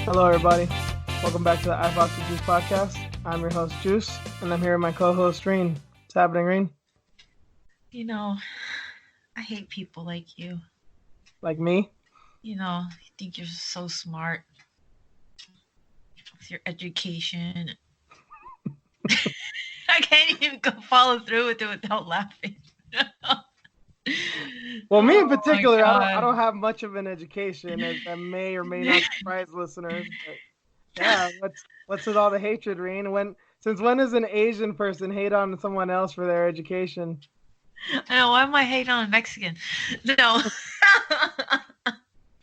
Hello, everybody. Welcome back to the I Fox with Juice podcast. I'm your host, Juice, and I'm here with my co-host, Reen. What's happening, Reen? You know, I hate people like you. Like me? You know, you think you're so smart with your education. I can't even go follow through with it without laughing. Well, me in Oh particular, my I don't God. have much of an education, as that may or may not surprise listeners. But yeah, what's with all the hatred, Reen? Since when does an Asian person hate on someone else for their education? I know, why am I hating on a Mexican? No.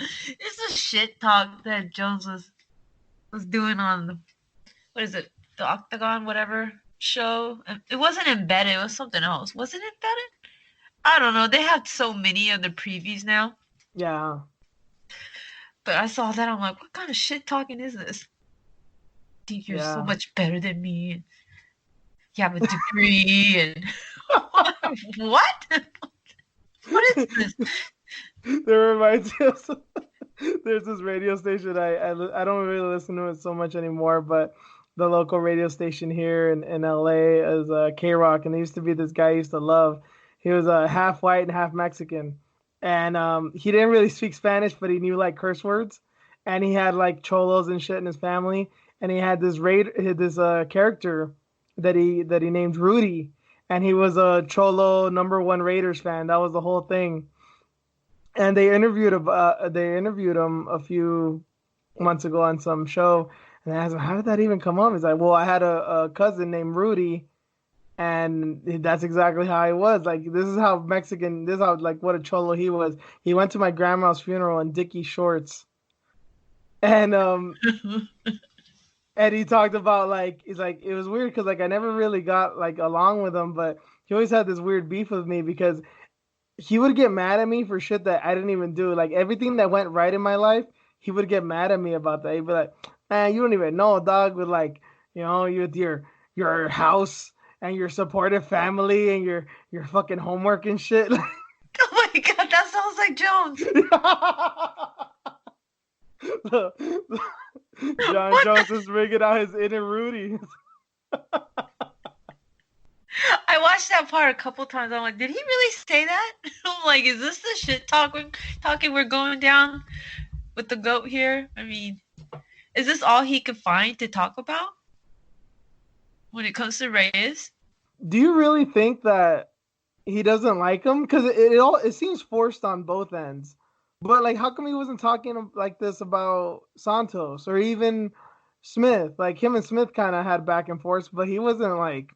It's a shit talk that Jones was doing on the, what is it, the Octagon, whatever show. It wasn't embedded, it was something else. Was it embedded? I don't know. They have so many of the previews now. Yeah. But I saw that, I'm like, what kind of shit talking is this? Think you're so Yeah. much better than me, and you have a degree, and what? What is this? That reminds me of there's this radio station I don't really listen to it so much anymore, but the local radio station here in LA is K-Rock, and there used to be this guy I used to love. He was half white and half Mexican, and he didn't really speak Spanish, but he knew like curse words, and he had like cholos and shit in his family, and he had this character that he named Rudy, and he was a cholo #1 Raiders fan. That was the whole thing. And they interviewed him a few months ago on some show, and I asked him, "How did that even come up?" He's like, "Well, I had a cousin named Rudy, and that's exactly how he was. Like, this is how Mexican. This is how like what a cholo he was. He went to my grandma's funeral in Dickie shorts, and and he talked about like he's like it was weird because like I never really got like along with him, but he always had this weird beef with me because he would get mad at me for shit that I didn't even do. Like everything that went right in my life, he would get mad at me about that. He'd be like, "Man, you don't even know, dog." With like, you with your house and your supportive family and your fucking homework and shit. Oh my God, that sounds like Jones. John What Jones is bringing out his inner Rudy. I watched that part a couple times. I'm like, did he really say that? I'm like, is this the shit talking we're going down with the goat here? I mean, is this all he could find to talk about when it comes to Reyes? Do you really think that he doesn't like him? Because it seems forced on both ends. But like, how come he wasn't talking like this about Santos or even Smith? Like him and Smith kind of had back and forth, but he wasn't like,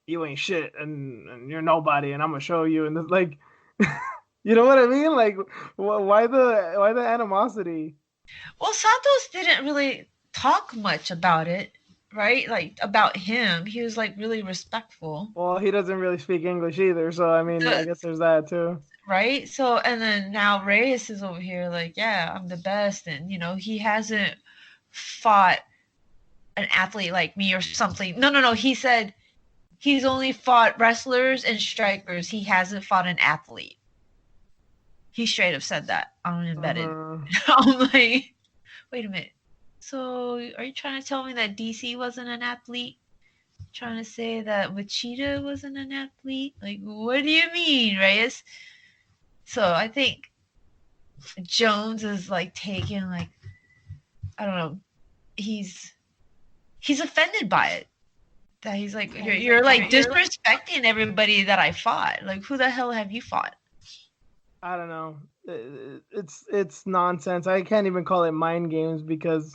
"You ain't shit and you're nobody and I'm gonna show you." And it's like, you know what I mean? Like, why the animosity? Well, Santos didn't really talk much about it, right? Like about him. He was like really respectful. Well, he doesn't really speak English either, so I mean, I The, guess there's that too. right? So, and then now Reyes is over here like, yeah, I'm the best. And, he hasn't fought an athlete like me or something. No, no, no. He said he's only fought wrestlers and strikers. He hasn't fought an athlete. He straight up said that on Embedded. Uh-huh. I'm like, wait a minute. So, are you trying to tell me that DC wasn't an athlete? Trying to say that Machida wasn't an athlete? Like, what do you mean, Reyes? So I think Jones is like taking like, I don't know, he's offended by it. That he's like, you're like disrespecting everybody that I fought. Like, who the hell have you fought? I don't know. It's nonsense. I can't even call it mind games because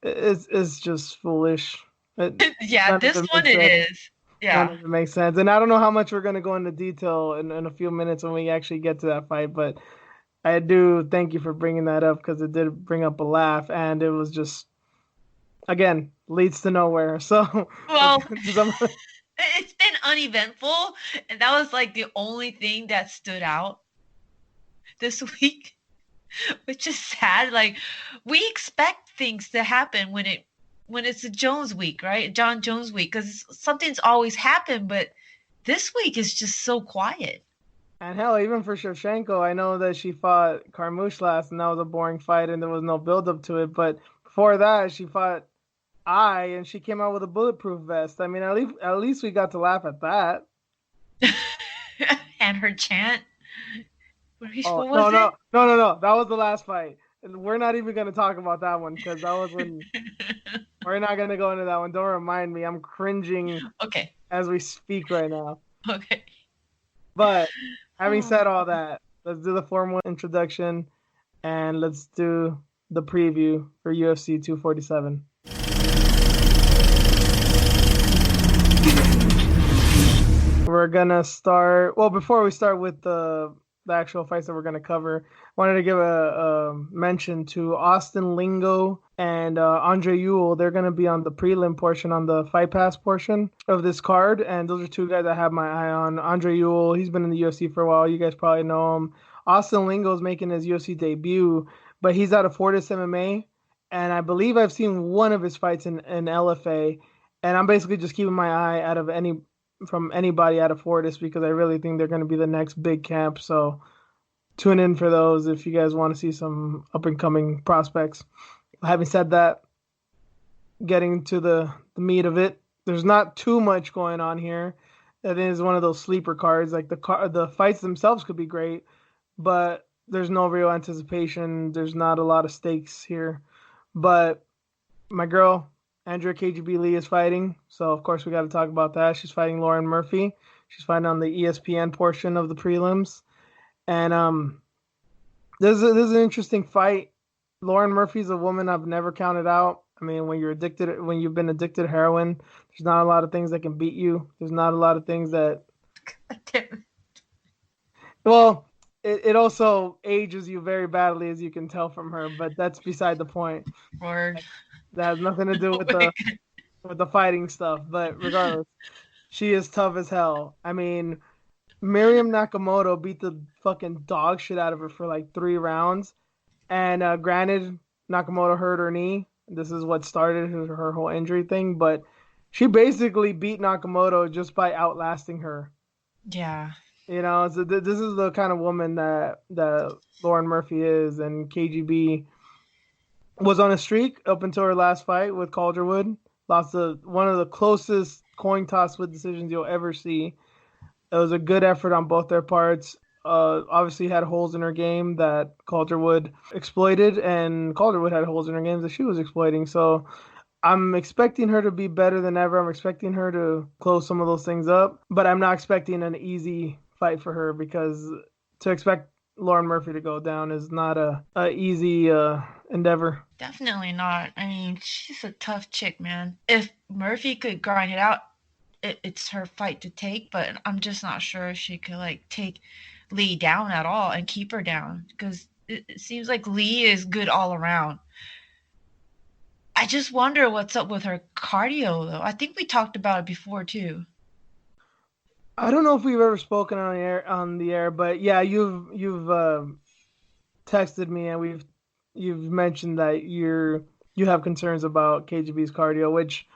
it's just foolish. Yeah, None of this it one makes it sense. is. None Yeah. of it makes sense. And I don't know how much we're gonna go into detail in a few minutes when we actually get to that fight, but I do thank you for bringing that up because it did bring up a laugh, and it was just again leads to nowhere. So let's Well, get into some. It's been uneventful, and that was like the only thing that stood out this week, which is sad. Like, we expect things to happen when it's a Jones week, right? John Jones week, because something's always happened, but this week is just so quiet. And hell, even for Shevchenko, I know that she fought Carmouche last, and that was a boring fight, and there was no build up to it. But before that, she fought and she came out with a bulletproof vest. I mean, at least we got to laugh at that. And her chant. Oh, What no, was no, it? no, no, no. That was the last fight. We're not even gonna talk about that one because that was when we're not gonna go into that one. Don't remind me. I'm cringing Okay. as we speak right now. Okay. But having Oh. said all that, let's do the formal introduction and let's do the preview for UFC 247. We're gonna start. Well, before we start with the actual fights that we're gonna cover, I wanted to give a mention to Austin Lingo and Andre Ewell. They're gonna be on the prelim portion, on the Fight Pass portion of this card, and those are two guys I have my eye on. Andre Ewell, he's been in the UFC for a while. You guys probably know him. Austin Lingo is making his UFC debut, but he's out of Fortis MMA, and I believe I've seen one of his fights in LFA, and I'm basically just keeping my eye out of from anybody out of Fortis because I really think they're going to be the next big camp. So tune in for those if you guys want to see some up and coming prospects. Having said that, getting to the meat of it, there's not too much going on here. That is one of those sleeper cards. Like the fights themselves could be great, but there's no real anticipation. There's not a lot of stakes here. But my girl, Andrea KGB Lee, is fighting. So, of course, we got to talk about that. She's fighting Lauren Murphy. She's fighting on the ESPN portion of the prelims. And this is an interesting fight. Lauren Murphy's a woman I've never counted out. I mean, when you've been addicted to heroin, there's not a lot of things that can beat you. There's not a lot of things that. Well, it also ages you very badly, as you can tell from her. But that's beside the point. Word. That has nothing to do with the fighting stuff. But regardless, she is tough as hell. I mean, Miriam Nakamoto beat the fucking dog shit out of her for like 3 rounds. And granted, Nakamoto hurt her knee. This is what started her whole injury thing. But she basically beat Nakamoto just by outlasting her. Yeah. You know, so this is the kind of woman that Lauren Murphy is. And KGB was on a streak up until her last fight with Calderwood. Lost one of the closest coin toss with decisions you'll ever see. It was a good effort on both their parts. Obviously had holes in her game that Calderwood exploited, and Calderwood had holes in her games that she was exploiting. So I'm expecting her to be better than ever. I'm expecting her to close some of those things up, but I'm not expecting an easy fight for her because to expect Lauren Murphy to go down is not a easy endeavor. Definitely not. I mean, she's a tough chick, man. If Murphy could grind it out, it's her fight to take, but I'm just not sure if she could like take Lee down at all and keep her down because it seems like Lee is good all around. I just wonder what's up with her cardio though. I think we talked about it before too. I don't know if we've ever spoken on the air, but yeah, you've texted me and you've mentioned that you have concerns about KGB's cardio, which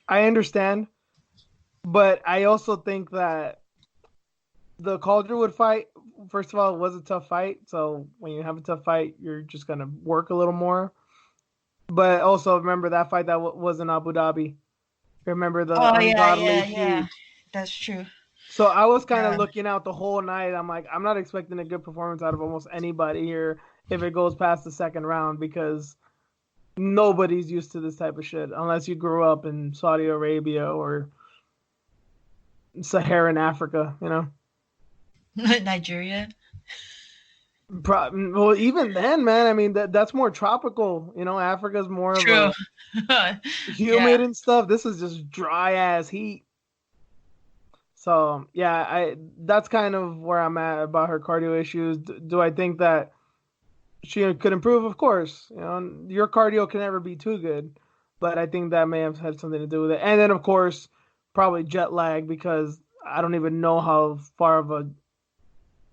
I understand, but I also think that the Calderwood fight, first of all, was a tough fight. So when you have a tough fight, you're just gonna work a little more. But also remember that fight that was in Abu Dhabi. Remember the ungodly feud. That's true. So I was kind of looking out the whole night. I'm like, I'm not expecting a good performance out of almost anybody here if it goes past the second round because nobody's used to this type of shit unless you grew up in Saudi Arabia or Saharan Africa, you know? Nigeria. Well, even then, man, I mean, that's more tropical. You know, Africa's more True. of a humid and stuff. This is just dry ass heat. So yeah, that's kind of where I'm at about her cardio issues. Do I think that she could improve? Of course, you know, your cardio can never be too good, but I think that may have had something to do with it. And then of course, probably jet lag because I don't even know how far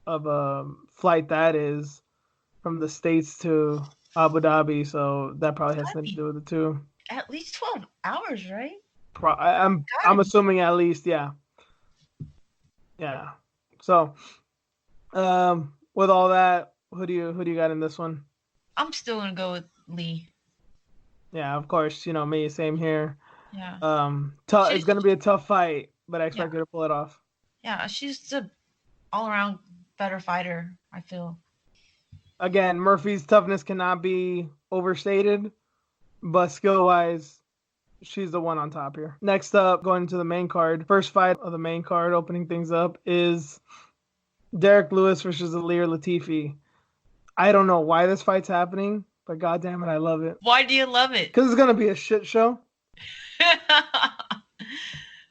of a flight that is from the States to Abu Dhabi. So that probably has something to do with it too. At least 12 hours, right? I'm assuming at least, yeah. Yeah. So, with all that, who do you got in this one? I'm still gonna go with Lee. Yeah, of course, me, same here. Yeah. It's gonna be a tough fight, but I expect her to pull it off. Yeah, she's the all-around better fighter, I feel. Again, Murphy's toughness cannot be overstated, but skill-wise, she's the one on top here. Next up, going to the main card, first fight of the main card, opening things up, is Derek Lewis versus Ilir Latifi. I don't know why this fight's happening, but goddamn it, I love it. Why do you love it? Because it's gonna be a shit show.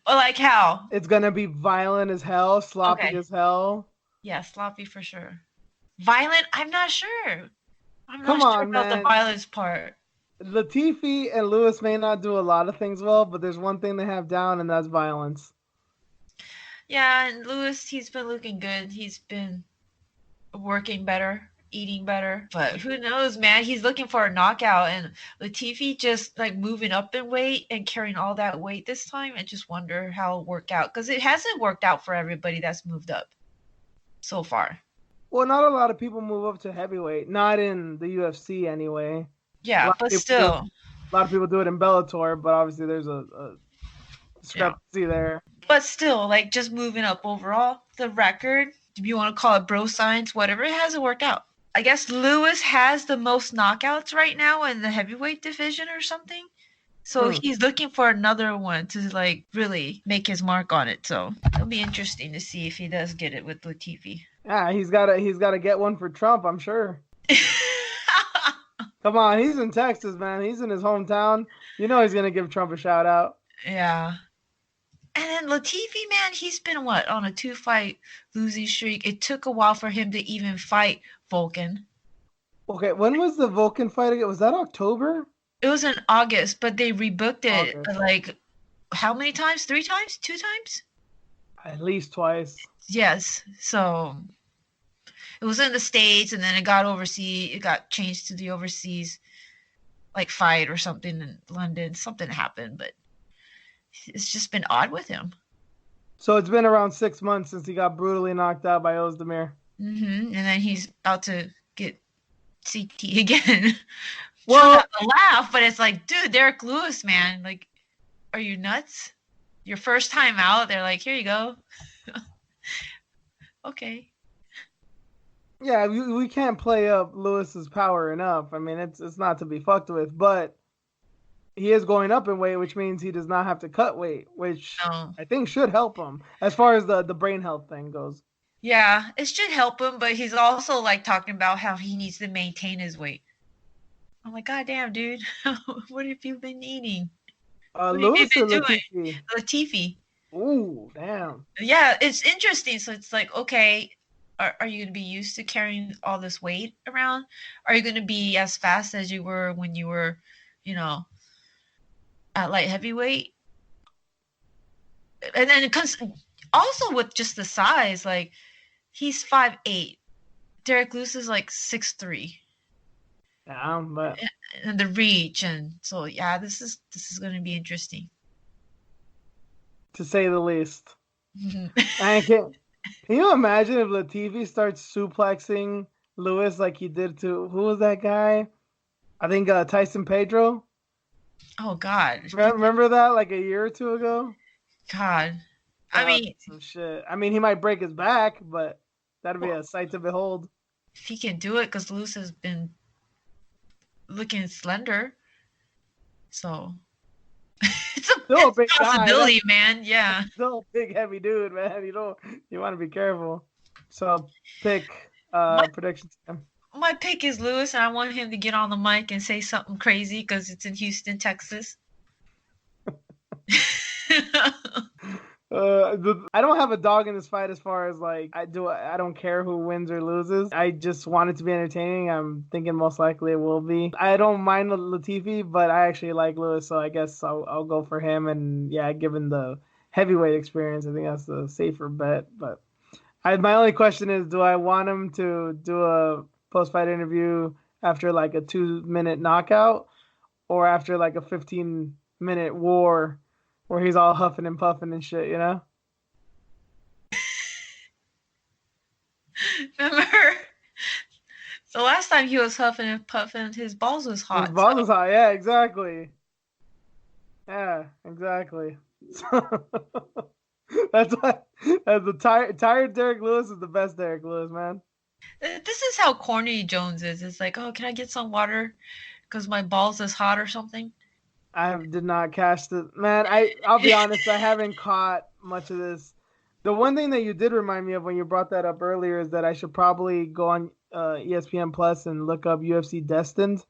Well, like how? It's gonna be violent as hell, sloppy as hell. Yeah, sloppy for sure. Violent? I'm not sure. I'm Come not sure on, about man. the violence part. Latifi and Lewis may not do a lot of things well, but there's one thing they have down, and that's violence. Yeah, and Lewis, he's been looking good. He's been working better, eating better. But who knows, man? He's looking for a knockout, and Latifi just like moving up in weight and carrying all that weight this time. I just wonder how it'll work out, because it hasn't worked out for everybody that's moved up so far. Well, not a lot of people move up to heavyweight. Not in the UFC anyway. Yeah, but still. A lot of people do it in Bellator, but obviously there's a discrepancy there. But still, like, just moving up overall, the record, if you want to call it bro science, whatever, it hasn't worked out. I guess Lewis has the most knockouts right now in the heavyweight division or something. So he's looking for another one to, like, really make his mark on it. So it'll be interesting to see if he does get it with Latifi. Yeah, he's gotta get one for Trump, I'm sure. Come on, he's in Texas, man. He's in his hometown. You know he's gonna give Trump a shout out. Yeah. And then Latifi, man, he's been on a 2-fight losing streak. It took a while for him to even fight Vulcan. Okay, when was the Vulcan fight again? Was that October? It was in August, but they rebooked it like how many times? 3 times? 2 times? At least twice. Yes. So it was in the States, and then it got overseas. It got changed to the overseas like fight or something in London. Something happened, but it's just been odd with him. So it's been around 6 months since he got brutally knocked out by Ozdemir. And then he's about to get CT again. Well, to laugh, but it's like, dude, Derek Lewis, man, like, are you nuts? Your first time out, they're like, here you go. Okay. Yeah, we can't play up Lewis's power enough. I mean, it's not to be fucked with, but he is going up in weight, which means he does not have to cut weight, which I think should help him as far as the brain health thing goes. Yeah, it should help him, but he's also like talking about how he needs to maintain his weight. I'm like, God damn, dude, what have you been eating? Lewis or Latifi? Latifi. Ooh, damn. Yeah, it's interesting. So it's like, okay, are you going to be used to carrying all this weight around? Are you going to be as fast as you were when you were, at light heavyweight? And then it comes also with just the size, like he's 5'8". Derek Lewis is like 6'3". Yeah, but and the reach, and so yeah, this is going to be interesting, to say the least. And can you imagine if Latifi starts suplexing Lewis like he did to who was that guy? I think Tyson Pedro. Oh God! Remember that like a year or 2 ago? God, I mean, some shit. I mean, he might break his back, but that'd be a sight to behold. If he can do it, because Lewis has been looking slender, so it's a big possibility, man. Yeah, still a big heavy dude, man. You want to be careful. So pick predictions. My pick is Lewis, and I want him to get on the mic and say something crazy because it's in Houston, Texas. I don't have a dog in this fight as far as like I don't care who wins or loses. I just want it to be entertaining. I'm thinking most likely it will be. I don't mind Latifi, but I actually like Lewis, so I guess I'll go for him. And yeah, given the heavyweight experience. I think that's the safer bet. But my only question is, do I want him to do a post-fight interview after like a 2-minute knockout, or after like a 15-minute war where he's all huffing and puffing and shit, you know? Remember? The last time he was huffing and puffing, his balls was hot. His balls was hot, yeah, exactly. Yeah, exactly. That's why, as the tired Derek Lewis is the best Derek Lewis, man. This is how corny Jones is. It's like, oh, can I get some water because my balls is hot or something? I did not catch the man. I'll be honest, I haven't caught much of this. The one thing that you did remind me of when you brought that up earlier is that I should probably go on ESPN Plus and look up UFC Destined,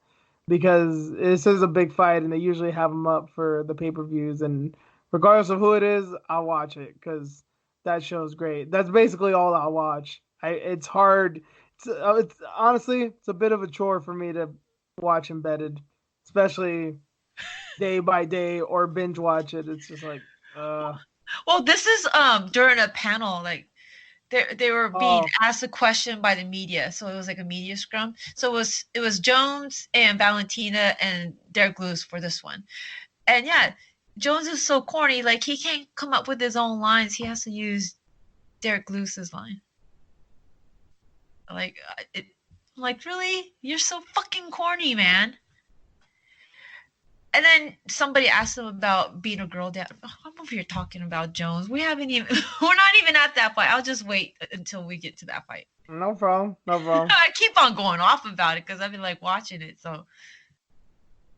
because this is a big fight and they usually have them up for the pay-per-views, and regardless of who it is, I'll watch it because that show's great. That's basically all I'll watch. It's hard. It's honestly, it's a bit of a chore for me to watch embedded, especially day by day or binge watch it. It's just like, Well, this is during a panel, like they were being asked a question by the media, so it was like a media scrum. So it was Jones and Valentina and Derek Lewis for this one, and yeah, Jones is so corny, like he can't come up with his own lines. He has to use Derek Lewis's line. Like I'm like, really? You're so fucking corny, man. And then somebody asked him about being a girl dad. Oh, I'm over here talking about Jones. We're not even at that fight. I'll just wait until we get to that fight. No problem. I keep on going off about it because I've been like watching it. So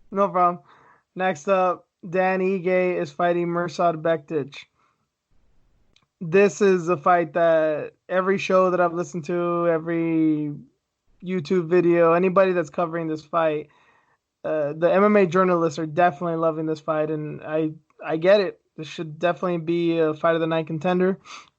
no problem. Next up, Dan Ige is fighting Mirsad Bektic. This is a fight that every show that I've listened to, every YouTube video, anybody that's covering this fight, the MMA journalists are definitely loving this fight, and I get it. This should definitely be a fight of the night contender.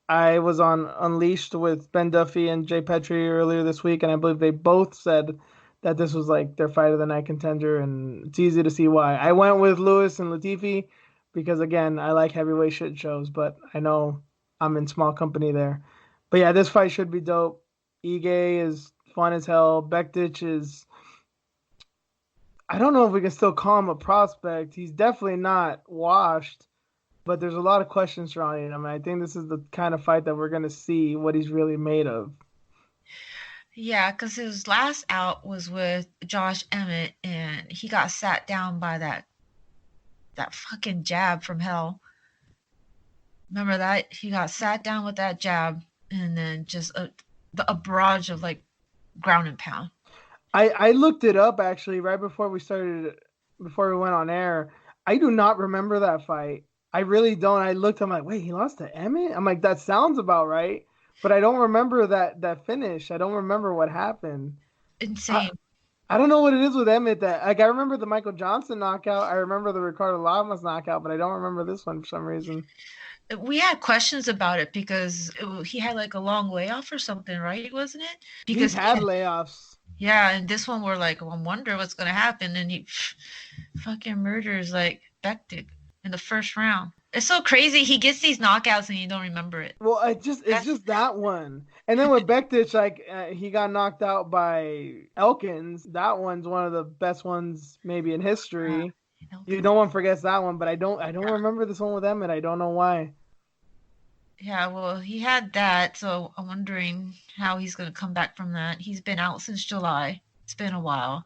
I was on Unleashed with Ben Duffy and Jay Petrie earlier this week, and I believe they both said that this was like their fight of the night contender, and it's easy to see why. I went with Lewis and Latifi because, again, I like heavyweight shit shows, but I know I'm in small company there. But yeah, this fight should be dope. Ige is fun as hell. Bektic is, I don't know if we can still call him a prospect. He's definitely not washed, but there's a lot of questions surrounding him. I think this is the kind of fight that we're going to see what he's really made of. Yeah, because his last out was with Josh Emmett, and he got sat down by that fucking jab from hell. Remember that? He got sat down with that jab, and then just a barrage of like ground and pound. I looked it up actually right before we went on air. I do not remember that fight. I really don't. I looked, I'm like, wait, he lost to Emmett? I'm like, that sounds about right. But I don't remember that finish. I don't remember what happened. Insane. I don't know what it is with Emmett that, like, I remember the Michael Johnson knockout. I remember the Ricardo Lamas knockout, but I don't remember this one for some reason. We had questions about it because he had like a long layoff or something, right? Wasn't it? Because he had layoffs. Yeah, and this one we're like, well, I wonder what's going to happen. And he fucking murders like Bektic in the first round. It's so crazy. He gets these knockouts and you don't remember it. Well, it's just that one. And then with Bektic, like he got knocked out by Elkins. That one's one of the best ones maybe in history. No one forgets that one, but I don't remember this one with Emmett. I don't know why. Yeah, well, he had that, so I'm wondering how he's going to come back from that. He's been out since July. It's been a while.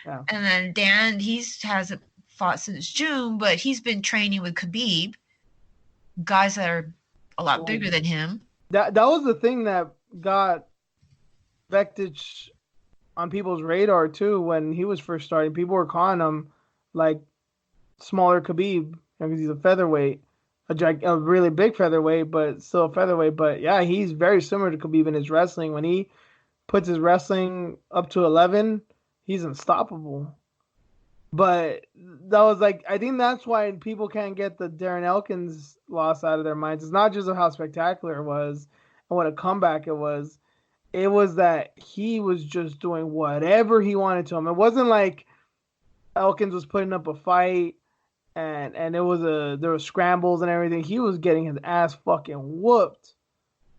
Yeah. And then Dan, hasn't fought since June, but he's been training with Khabib, guys that are a lot bigger than him. That was the thing that got Bektic on people's radar, too, when he was first starting. People were calling him, like, smaller Khabib, because he's a featherweight. A really big featherweight, but still a featherweight. But yeah, he's very similar to Khabib in his wrestling. When he puts his wrestling up to 11, he's unstoppable. But that was like, I think that's why people can't get the Darren Elkins loss out of their minds. It's not just of how spectacular it was and what a comeback it was. It was that he was just doing whatever he wanted to him. It wasn't like Elkins was putting up a fight and there were scrambles and everything. He was getting his ass fucking whooped.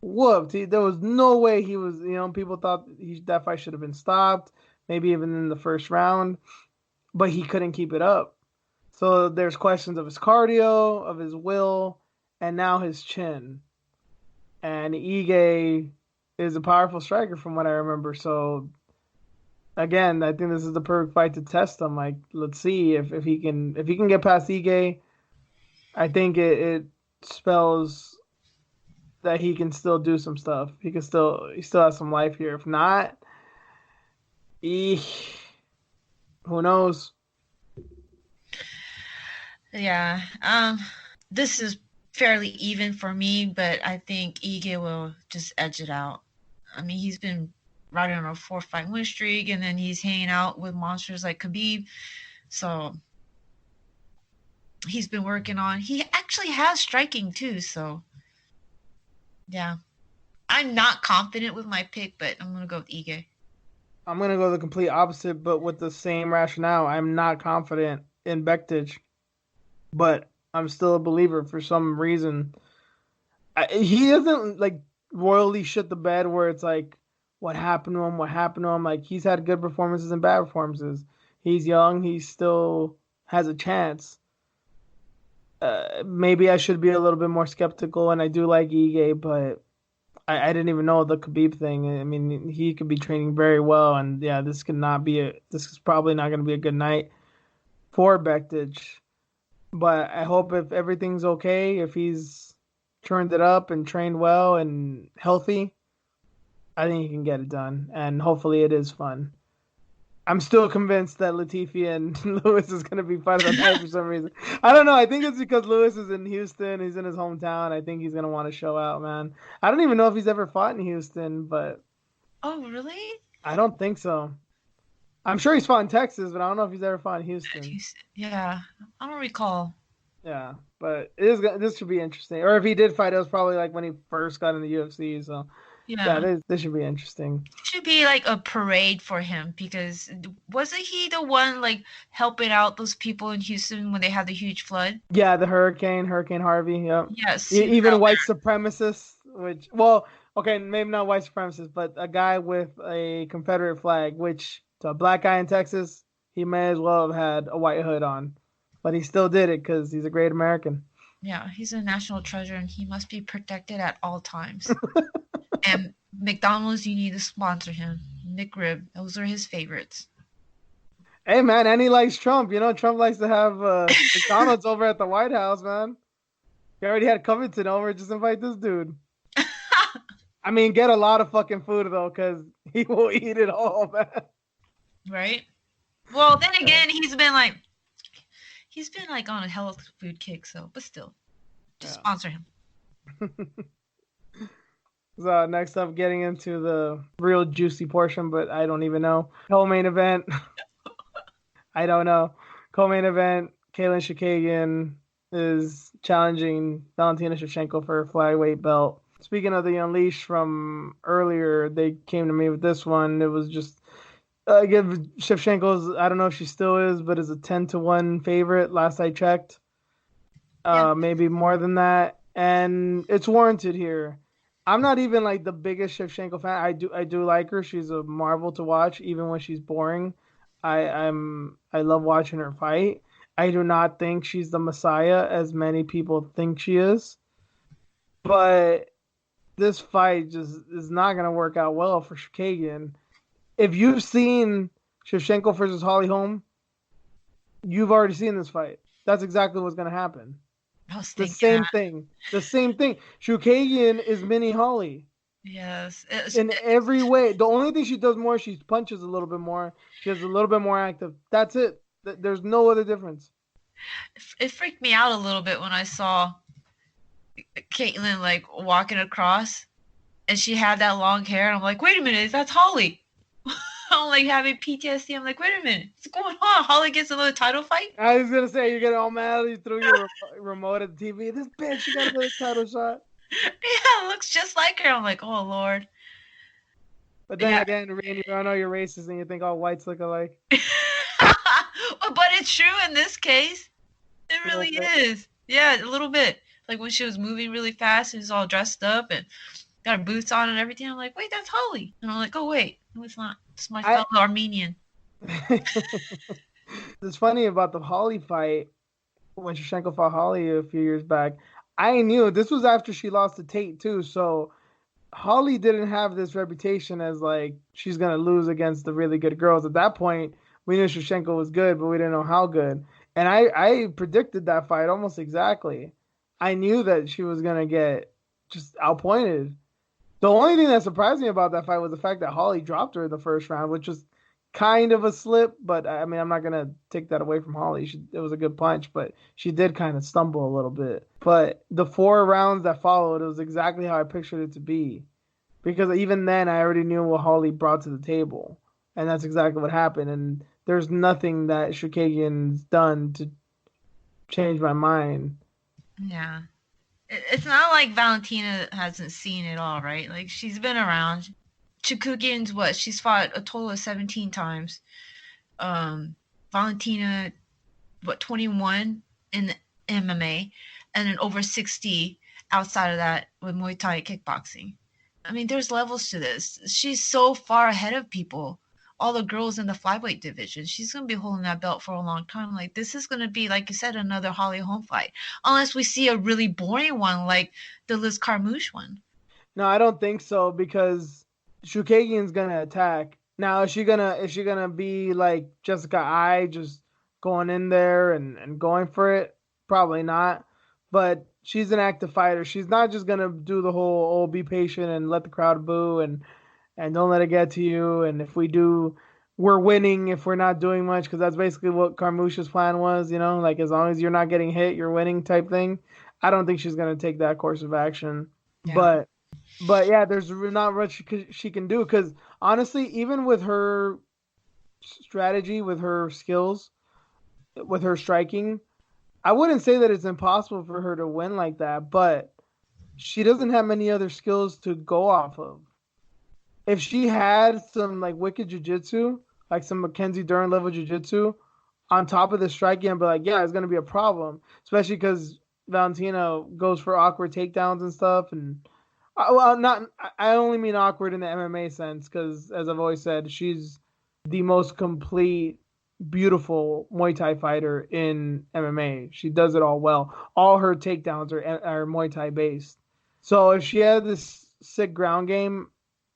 There was no way he was. People thought that fight should have been stopped, maybe even in the first round, but he couldn't keep it up. So there's questions of his cardio, of his will, and now his chin. And Ige is a powerful striker from what I remember. So again, I think this is the perfect fight to test him. Like, let's see if he can get past Ige. I think it spells that he can still do some stuff. He still has some life here. If not, who knows? Yeah. This is fairly even for me, but I think Ige will just edge it out. I mean, he's been riding on a 4-fight win streak, and then he's hanging out with monsters like Khabib. So he's been working on. He actually has striking too. So yeah, I'm not confident with my pick, but I'm gonna go with Ige. I'm gonna go the complete opposite, but with the same rationale. I'm not confident in Bektic, but I'm still a believer for some reason. He doesn't like royally shit the bed where it's like, what happened to him? What happened to him? Like, he's had good performances and bad performances. He's young. He still has a chance. Maybe I should be a little bit more skeptical, and I do like Ige, but I didn't even know the Khabib thing. I mean, he could be training very well, and yeah, this is probably not going to be a good night for Bektic. But I hope if everything's okay, if he's turned it up and trained well and healthy, I think he can get it done, and hopefully it is fun. I'm still convinced that Latifi and Lewis is going to be fight of the night for some reason. I don't know. I think it's because Lewis is in Houston. He's in his hometown. I think he's going to want to show out, man. I don't even know if he's ever fought in Houston, but Oh, really? I don't think so. I'm sure he's fought in Texas, but I don't know if he's ever fought in Houston. Yeah, I don't recall. Yeah, but this should be interesting. Or if he did fight, it was probably like when he first got in the UFC. So yeah, this should be interesting. It should be like a parade for him, because wasn't he the one like helping out those people in Houston when they had the huge flood? Yeah, the Hurricane Harvey. Yep. Yes. Even white supremacists, okay, maybe not white supremacists, but a guy with a Confederate flag, which to a black guy in Texas, he may as well have had a white hood on. But he still did it because he's a great American. Yeah, he's a national treasure, and he must be protected at all times. And McDonald's, you need to sponsor him. McRib, those are his favorites. Hey, man, and he likes Trump. Trump likes to have McDonald's over at the White House, man. He already had Covington over. Just invite this dude. I mean, get a lot of fucking food, though, because he will eat it all, man. Right? Well, then again, he's been like on a health food kick, so, but still, just sponsor him. So next up, getting into the real juicy portion, but I don't even know. Co-main event. I don't know. Co-main event, Katlyn Chookagian is challenging Valentina Shevchenko for a flyweight belt. Speaking of the Unleashed from earlier, they came to me with this one. It was just, again, Shevchenko's, I don't know if she still is, but is a 10-1 favorite last I checked. Maybe more than that. And it's warranted here. I'm not even like the biggest Shevchenko fan. I do like her. She's a marvel to watch, even when she's boring. I love watching her fight. I do not think she's the Messiah as many people think she is. But this fight just is not going to work out well for Chookagian. If you've seen Shevchenko versus Holly Holm, you've already seen this fight. That's exactly what's going to happen. The same thing. Chookagian is mini Holly. Yes. In every way. The only thing she does more, she punches a little bit more. She has a little bit more active. That's it. There's no other difference. It freaked me out a little bit when I saw Katlyn like walking across, and she had that long hair, and I'm like, wait a minute, that's Holly. I'm like having PTSD. I'm like, wait a minute, what's going on? Holly gets another title fight? I was gonna say, you're getting all mad. You threw your remote at the TV. This bitch, she got another title shot. Yeah, it looks just like her. I'm like, oh Lord. But then again, Randy, I know you're racist and you think all whites look alike. But it's true in this case. It A little really bit. is. Yeah, a little bit. Like when she was moving really fast and was all dressed up and got her boots on and everything. I'm like, wait, that's Holly. And I'm like, oh wait, no, it's not. It's my I fellow Armenian. It's funny about the Holly fight when Shevchenko fought Holly a few years back. I knew this was after she lost to Tate too, so Holly didn't have this reputation as like she's gonna lose against the really good girls. At that point, we knew Shevchenko was good, but we didn't know how good. And I predicted that fight almost exactly. I knew that she was gonna get just outpointed. The only thing that surprised me about that fight was the fact that Holly dropped her in the first round, which was kind of a slip. But I mean, I'm not gonna take that away from Holly. It was a good punch, but she did kind of stumble a little bit. But the 4 rounds that followed, it was exactly how I pictured it to be. Because even then, I already knew what Holly brought to the table, and that's exactly what happened. And there's nothing that Shukagian's done to change my mind. Yeah. It's not like Valentina hasn't seen it all, right? Like she's been around. Chikugin's what? She's fought a total of 17 times. Um, Valentina, what, 21 in MMA, and then over 60 outside of that with Muay Thai kickboxing. I mean, there's levels to this. She's so far ahead of people. All the girls in the flyweight division. She's gonna be holding that belt for a long time. Like this is gonna be, like you said, another Holly Holm fight, unless we see a really boring one like the Liz Carmouche one. No, I don't think so because Shukagian's gonna attack. Now, is she gonna be like Jessica I just going in there and going for it? Probably not. But she's an active fighter. She's not just gonna do the whole be patient and let the crowd boo and don't let it get to you. And if we do, we're winning if we're not doing much because that's basically what Carmouche's plan was. Like as long as you're not getting hit, you're winning type thing. I don't think she's gonna take that course of action. Yeah. But yeah, there's not much she can do because honestly, even with her strategy, with her skills, with her striking, I wouldn't say that it's impossible for her to win like that. But she doesn't have many other skills to go off of. If she had some like wicked jujitsu, like some Mackenzie Dern level jujitsu, on top of the striking, I'd be like, yeah, it's gonna be a problem, especially because Valentina goes for awkward takedowns and stuff, and well, not. I only mean awkward in the MMA sense because, as I've always said, she's the most complete, beautiful Muay Thai fighter in MMA. She does it all well. All her takedowns are Muay Thai based. So if she had this sick ground game,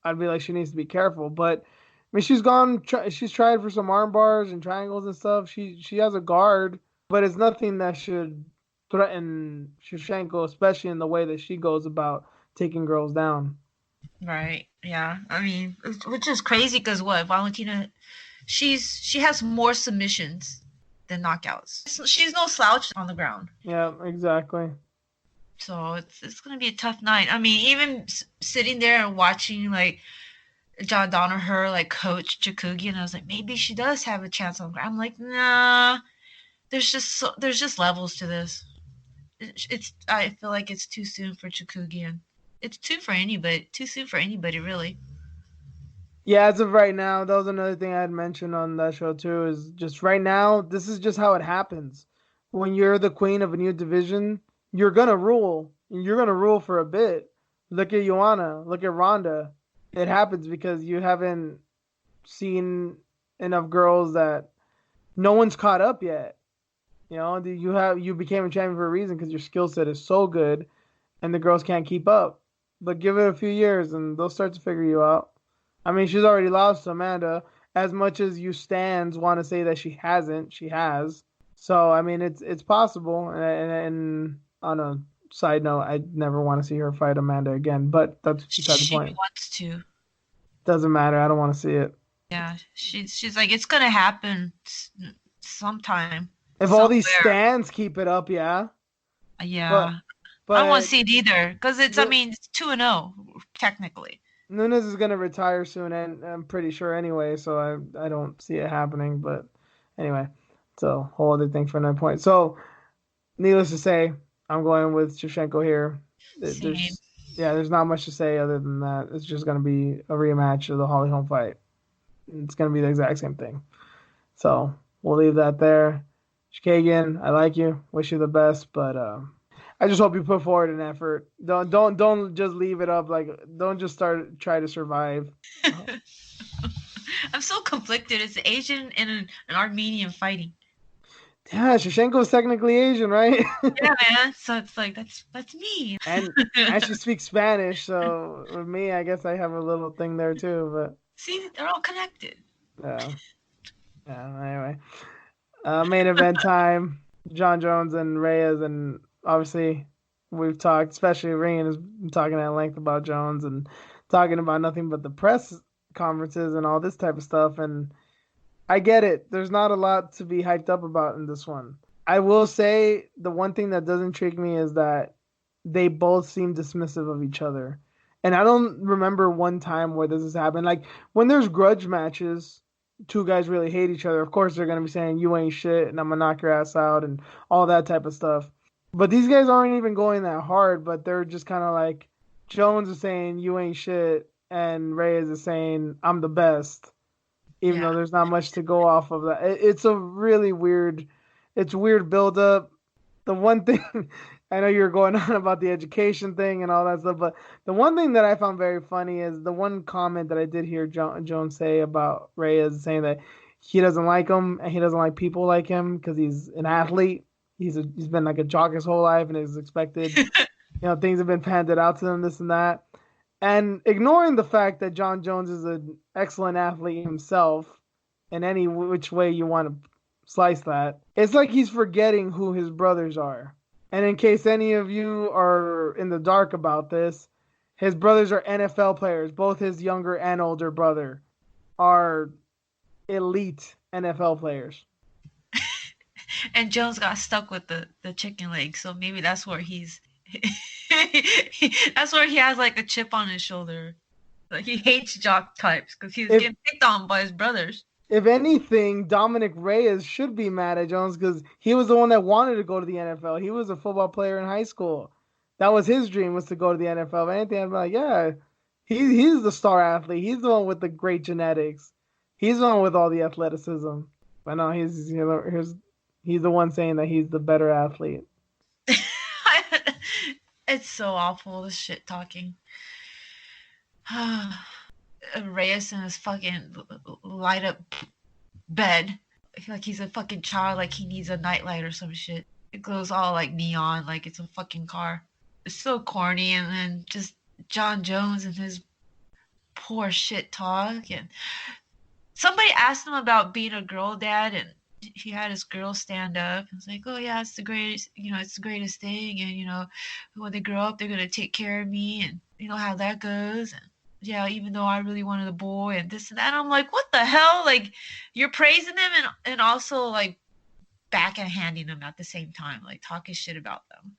I'd be like, she needs to be careful. But I mean, she's tried for some arm bars and triangles and stuff. She has a guard, but it's nothing that should threaten Shevchenko, especially in the way that she goes about taking girls down. Right. Yeah. I mean, which is crazy because what Valentina, she has more submissions than knockouts. She's no slouch on the ground. Yeah, exactly. So it's gonna be a tough night. I mean, even sitting there and watching like John Danaher like coach Jakugi, and I was like, maybe she does have a chance on the ground. I'm like, nah. There's just levels to this. It's I feel like it's too soon for Jakugian. It's too soon for anybody really. Yeah, as of right now, that was another thing I had mentioned on that show too. Is just right now, this is just how it happens. When you're the queen of a new division, you're gonna rule. And you're gonna rule for a bit. Look at Joanna. Look at Ronda. It happens because you haven't seen enough girls that no one's caught up yet. You became a champion for a reason because your skill set is so good, and the girls can't keep up. But give it a few years, and they'll start to figure you out. I mean, she's already lost to Amanda. As much as you stands want to say that she hasn't, she has. So I mean, it's possible. And on a side note, I never want to see her fight Amanda again. But that's beside the She point. wants to. Doesn't matter. I don't want to see it. Yeah, she's like it's gonna happen sometime, If all these somewhere. stands keep it up, yeah. But Yeah, I don't want to but see it either because it's. I Nu- mean, it's 2-0 technically. Nunes is gonna retire soon, and I'm pretty sure anyway. So I don't see it happening. But anyway, it's a whole other thing for another point. So needless to say, I'm going with Shevchenko here. Same. There's not much to say other than that. It's just gonna be a rematch of the Holly Holm fight. It's gonna be the exact same thing. So we'll leave that there. Kagan, I like you. Wish you the best, but I just hope you put forward an effort. Don't just leave it up. Like, don't just try to survive. I'm so conflicted. It's an Asian and an Armenian fighting. Yeah, Shevchenko's technically Asian, right? Yeah, man. So it's like that's me. and she speaks Spanish, so with me, I guess I have a little thing there too. But See, they're all connected. yeah, yeah. Anyway, main event time: John Jones and Reyes, and obviously we've talked, especially Ryan has been talking at length about Jones and talking about nothing but the press conferences and all this type of stuff. And I get it. There's not a lot to be hyped up about in this one. I will say the one thing that does intrigue me is that they both seem dismissive of each other. And I don't remember one time where this has happened. Like when there's grudge matches, two guys really hate each other. Of course, they're going to be saying, you ain't shit and I'm going to knock your ass out and all that type of stuff. But these guys aren't even going that hard, but they're just kind of like Jones is saying, you ain't shit. And Reyes is saying, I'm the best. Even though there's not much to go off of that. It's a really weird, it's weird build up. The one thing, I know you're going on about the education thing and all that stuff, but the one thing that I found very funny is the one comment that I did hear Jones say about Reyes, saying that he doesn't like him and he doesn't like people like him because he's an athlete. He's been like a jock his whole life and is expected, things have been handed out to him, this and that. And ignoring the fact that John Jones is an excellent athlete himself, in any which way you want to slice that, it's like he's forgetting who his brothers are. And in case any of you are in the dark about this, his brothers are NFL players. Both his younger and older brother are elite NFL players. And Jones got stuck with the chicken leg, so maybe that's where he's that's where he has like a chip on his shoulder. Like he hates jock types because he was getting picked on by his brothers. If anything, Dominic Reyes should be mad at Jones because he was the one that wanted to go to the NFL. He was a football player in high school. That was his dream, was to go to the NFL. If anything, I'm like, yeah, he's the star athlete. He's the one with the great genetics. He's the one with all the athleticism. But no, he's the one saying that he's the better athlete. It's so awful, this shit talking. Reyes in his fucking light up bed. I feel like he's a fucking child, like he needs a nightlight or some shit. It glows all like neon, like it's a fucking car. It's so corny, and then just John Jones and his poor shit talk. And somebody asked him about being a girl dad, and he had his girl stand up and was like, oh yeah, it's the greatest, it's the greatest thing, and when they grow up they're gonna take care of me, and how that goes. And yeah, even though I really wanted a boy and this and that. And I'm like, what the hell? Like, you're praising them and also like backhanding them at the same time, like talking shit about them.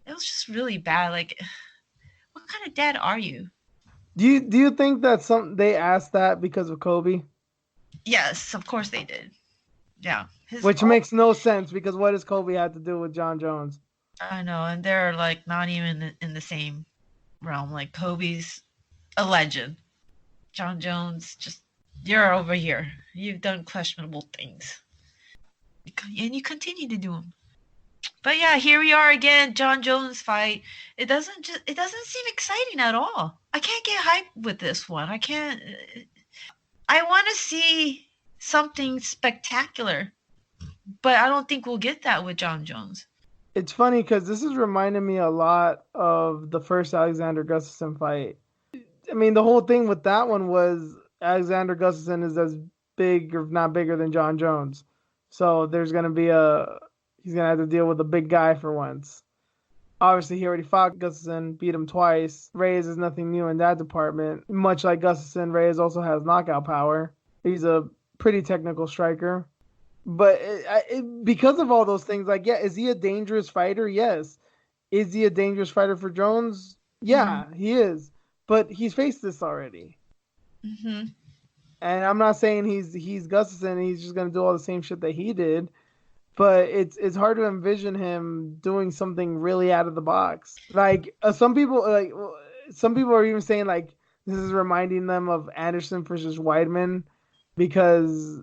It was just really bad. Like, what kind of dad are you? Do you think that they asked that because of Kobe? Yes, of course they did. Yeah. Which makes no sense, because what does Kobe have to do with John Jones? I know, and they're like not even in the same realm. Like, Kobe's a legend. John Jones, just, you're over here. You've done questionable things. And you continue to do them. But yeah, here we are again, John Jones fight. It doesn't seem exciting at all. I can't get hyped with this one. I want to see something spectacular, but I don't think we'll get that with John Jones. It's funny because this is reminding me a lot of the first Alexander Gustafsson fight. I mean, the whole thing with that one was Alexander Gustafsson is as big, if not bigger, than John Jones. So there's going to be he's going to have to deal with a big guy for once. Obviously, he already fought Gustafsson, beat him twice. Reyes is nothing new in that department. Much like Gustafsson, Reyes also has knockout power. He's a pretty technical striker. But because of all those things, like, yeah, is he a dangerous fighter? Yes. Is he a dangerous fighter for Jones? Yeah, he is. But he's faced this already. Mm-hmm. And I'm not saying he's Gustafsson, he's just going to do all the same shit that he did. But it's hard to envision him doing something really out of the box. Like, some people are even saying, like, this is reminding them of Anderson versus Weidman, because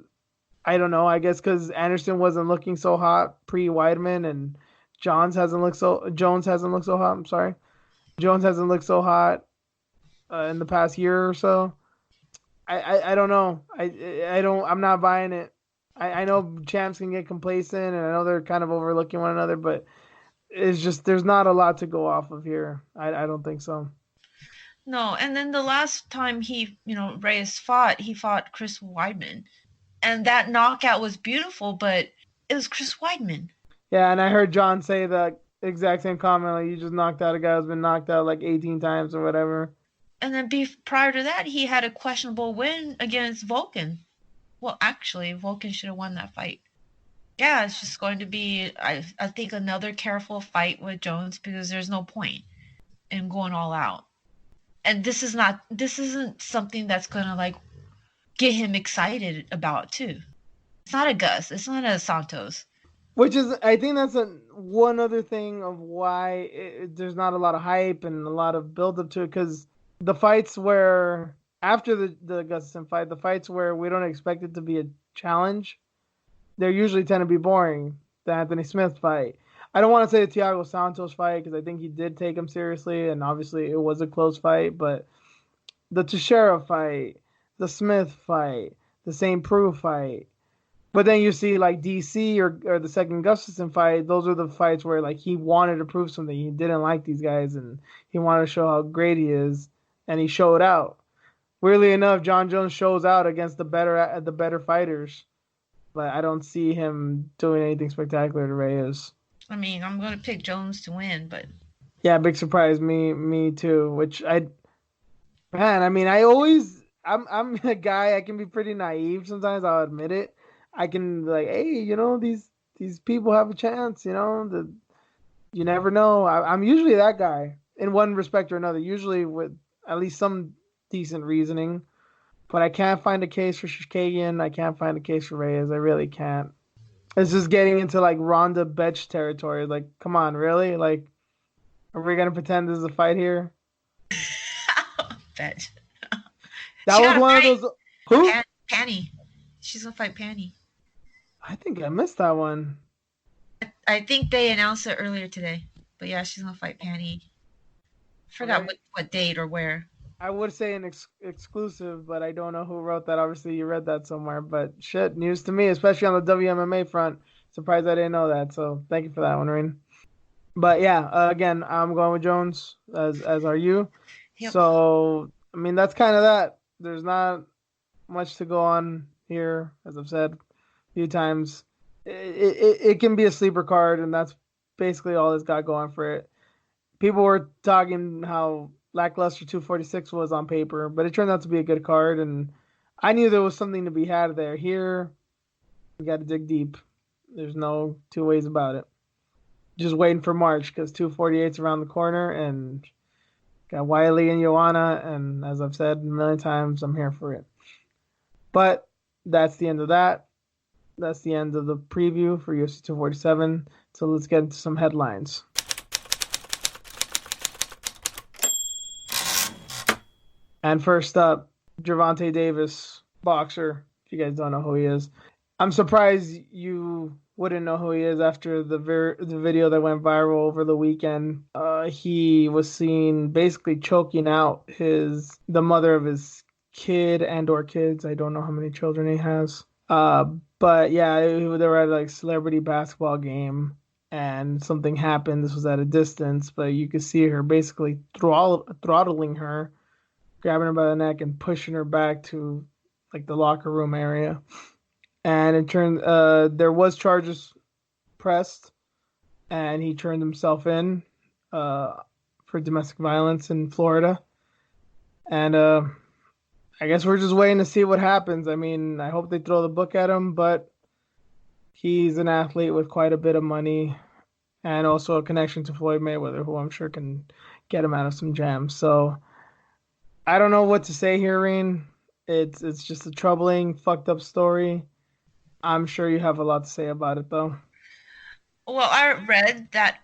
I don't know. I guess because Anderson wasn't looking so hot pre Weidman, and Jones hasn't looked so hot. I'm sorry, Jones hasn't looked so hot in the past year or so. I don't know. I'm not buying it. I know champs can get complacent, and I know they're kind of overlooking one another, but it's just there's not a lot to go off of here. I don't think so. No, and then the last time Reyes fought, he fought Chris Weidman. And that knockout was beautiful, but it was Chris Weidman. Yeah, and I heard John say the exact same comment, like you just knocked out a guy who's been knocked out like 18 times or whatever. And then prior to that, he had a questionable win against Vulcan. Well, actually, Vulcan should have won that fight. Yeah, it's just going to be, I think, another careful fight with Jones because there's no point in going all out. And this isn't something that's going to like get him excited about too. It's not a Gus. It's not a Santos. Which is, I think that's one other thing of why there's not a lot of hype and a lot of build up to it. Because the fights where, after the Gustafsson fight, the fights where we don't expect it to be a challenge, they usually tend to be boring. The Anthony Smith fight. I don't want to say the Thiago Santos fight because I think he did take him seriously. And obviously it was a close fight. But the Teixeira fight, the Smith fight, the St. Preux fight. But then you see like DC or the second Gustafsson fight, those are the fights where like he wanted to prove something. He didn't like these guys and he wanted to show how great he is, and he showed out. Weirdly enough, John Jones shows out against the better fighters, but I don't see him doing anything spectacular to Reyes. I mean, I'm going to pick Jones to win, but yeah, big surprise, me too. I mean, I'm a guy. I can be pretty naive sometimes. I'll admit it. I can be like, hey, these people have a chance. You never know. I'm usually that guy in one respect or another. Usually with at least some decent reasoning, but I can't find a case for Shishkagian. I can't find a case for Reyes. I really can't. It's just getting into like Ronda Betch territory. Like, come on, really? Like, are we gonna pretend this is a fight here? Betch. That was one of those. Who? Panny. She's gonna fight Panny. I think I missed that one. I think they announced it earlier today. But yeah, she's gonna fight Panny. Forgot what date or where. I would say an exclusive, but I don't know who wrote that. Obviously, you read that somewhere. But shit, news to me, especially on the WMMA front. Surprised I didn't know that. So thank you for that one, Rain. But yeah, again, I'm going with Jones, as are you. Yep. So I mean, that's kind of that. There's not much to go on here, as I've said a few times. It can be a sleeper card, and that's basically all it's got going for it. People were talking how lackluster 246 was on paper, but it turned out to be a good card, and I knew there was something to be had there. Here, we got to dig deep. There's no two ways about it. Just waiting for March, because 248's around the corner, and got Weili and Joanna, and as I've said a million times, I'm here for it. But that's the end of that. That's the end of the preview for UFC 247. So let's get into some headlines. And first up, Gervonta Davis, boxer. If you guys don't know who he is, I'm surprised you wouldn't know who he is after the video that went viral over the weekend. He was seen basically choking out the mother of his kid and/or kids. I don't know how many children he has. But yeah, they were at like celebrity basketball game, and something happened. This was at a distance, but you could see her basically throttling her, grabbing her by the neck and pushing her back to like the locker room area. And it turned, there was charges pressed, and he turned himself in for domestic violence in Florida. And I guess we're just waiting to see what happens. I mean, I hope they throw the book at him, but he's an athlete with quite a bit of money and also a connection to Floyd Mayweather, who I'm sure can get him out of some jams. So I don't know what to say here, Reen. It's just a troubling, fucked up story. I'm sure you have a lot to say about it, though. Well, I read that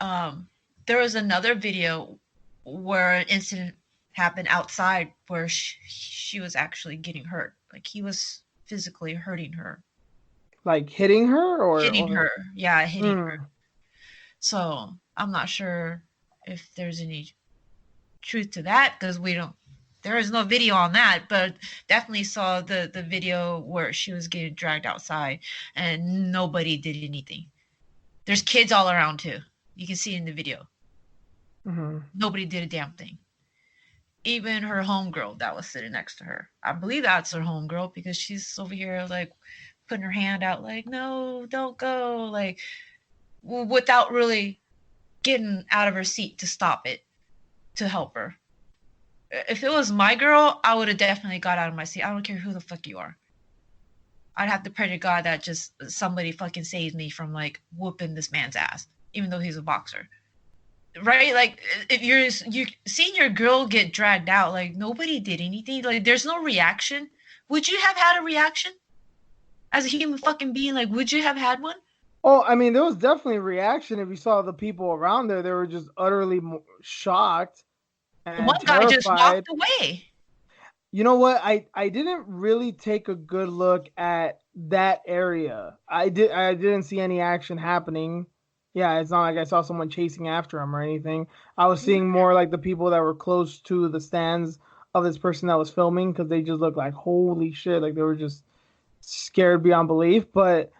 there was another video where an incident happened outside where she was actually getting hurt. Like he was physically hurting her. Like hitting her hitting or her. Yeah, hitting her. mm, So I'm not sure if there's any truth to that because we don't. There is no video on that, but definitely saw the video where she was getting dragged outside and nobody did anything. There's kids all around too. You can see in the video. mm-hmm. Nobody did a damn thing. Even her homegirl that was sitting next to her. I believe that's her homegirl because she's over here like putting her hand out like, no, don't go, like without really getting out of her seat to stop it, to help her. If it was my girl, I would have definitely got out of my seat. I don't care who the fuck you are. I'd have to pray to God that just somebody fucking saves me from like whooping this man's ass, even though he's a boxer. Right? Like if you seeing your girl get dragged out, like nobody did anything. Like there's no reaction. Would you have had a reaction as a human fucking being? Like would you have had one? Oh, I mean, there was definitely reaction if you saw the people around there. They were just utterly shocked and One guy just terrified. walked away. You know what? I didn't really take a good look at that area. I didn't see any action happening. Yeah, it's not like I saw someone chasing after him or anything. I was seeing more like the people that were close to the stands of this person that was filming because they just looked like holy shit, like they were just scared beyond belief. But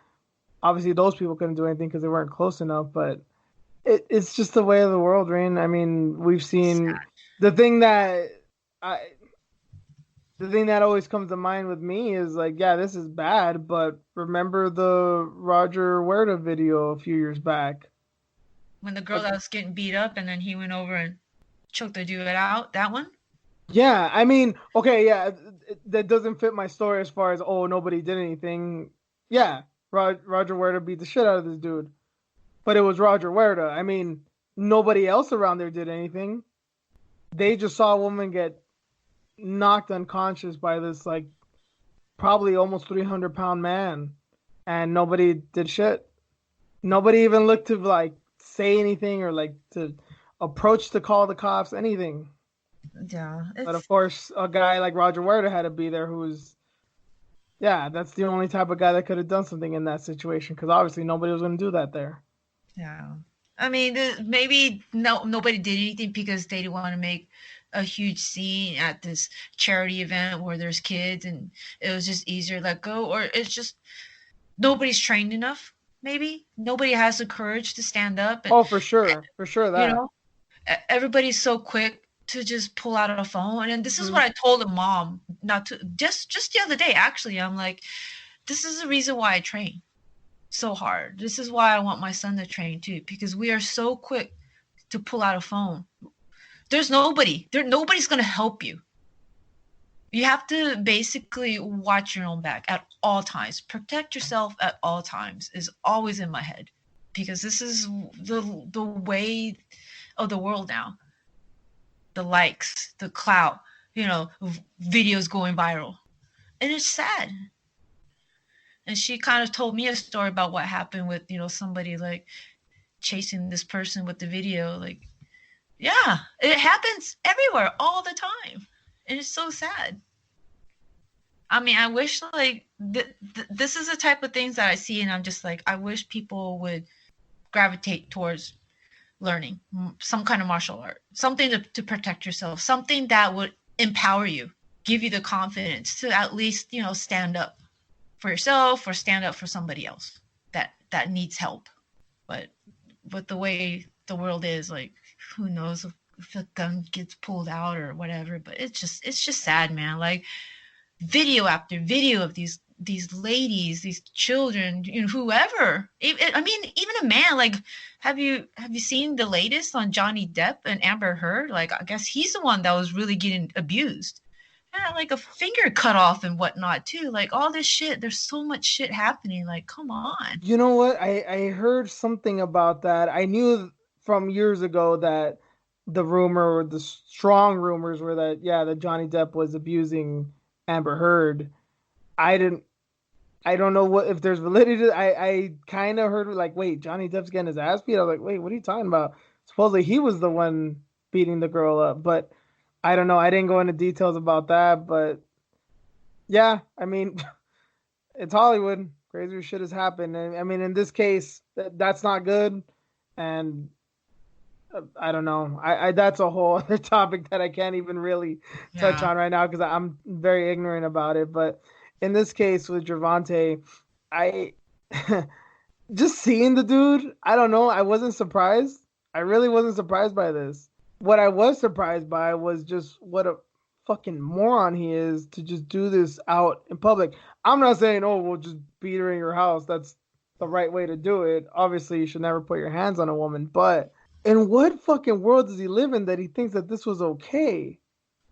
obviously, those people couldn't do anything because they weren't close enough. But it's just the way of the world, Rain. I mean, we've seen the thing that I the thing that always comes to mind with me is like, yeah, this is bad, but remember the Roger Huerta video a few years back? When the girl that was getting beat up and then he went over and choked the dude out, that one? Yeah, I mean, okay, yeah, that doesn't fit my story as far as oh nobody did anything. Yeah, Roger Huerta beat the shit out of this dude, but it was Roger Huerta. I mean, nobody else around there did anything. They just saw a woman get knocked unconscious by this like probably almost 300-pound man, and nobody did shit. Nobody even looked to like say anything or like to approach to call the cops, anything. Yeah, But of it's course, a guy like Roger Huerta had to be there, who's yeah, that's the only type of guy that could have done something in that situation because obviously nobody was going to do that there. yeah. I mean, maybe nobody did anything because they didn't want to make a huge scene at this charity event where there's kids, and it was just easier to let go, or it's just nobody's trained enough. Maybe nobody has the courage to stand up, and Oh, for sure you that. know, everybody's so quick to just pull out a phone. And this is Mm-hmm. what I told the mom not to just the other day. Actually, I'm like, this is the reason why I train so hard. This is why I want my son to train too, because we are so quick to pull out a phone. There's nobody. Nobody's gonna help you. You have to basically watch your own back at all times. Protect yourself at all times is always in my head, because this is the way of the world now. The likes, the clout, videos going viral, and it's sad. And she kind of told me a story about what happened with somebody like chasing this person with the video. Like, yeah, it happens everywhere all the time, and it's so sad. I mean, I wish like this is the type of things that I see, and I'm just like, I wish people would gravitate towards learning some kind of martial art, something to protect yourself, something that would empower you, give you the confidence to at least stand up for yourself or stand up for somebody else that needs help. But the way the world is, like, who knows if a gun gets pulled out or whatever. But it's just sad, man. Like, video after video of these ladies, these children, whoever. I mean, even a man. Like, have you seen the latest on Johnny Depp and Amber Heard? Like, I guess he's the one that was really getting abused. Yeah, like a finger cut off and whatnot too. Like all this shit. There's so much shit happening. Like, come on. You know what? I heard something about that. I knew from years ago that the rumor, or the strong rumors, were that yeah, that Johnny Depp was abusing Amber Heard. I didn't. I don't know what if there's validity to. I kind of heard like, wait, Johnny Depp's getting his ass beat. I was like, wait, what are you talking about? Supposedly he was the one beating the girl up, but I don't know. I didn't go into details about that, but yeah, I mean, it's Hollywood. Crazier shit has happened. And, I mean, in this case, that's not good. And I don't know. I that's a whole other topic that I can't even really touch Yeah. on right now because I'm very ignorant about it. But in this case with Gervonta, I just seeing the dude, I don't know. I wasn't surprised. I really wasn't surprised by this. What I was surprised by was just what a fucking moron he is to just do this out in public. I'm not saying, oh, we'll just beat her in your house. That's the right way to do it. Obviously, you should never put your hands on a woman. But in what fucking world does he live in that he thinks that this was okay?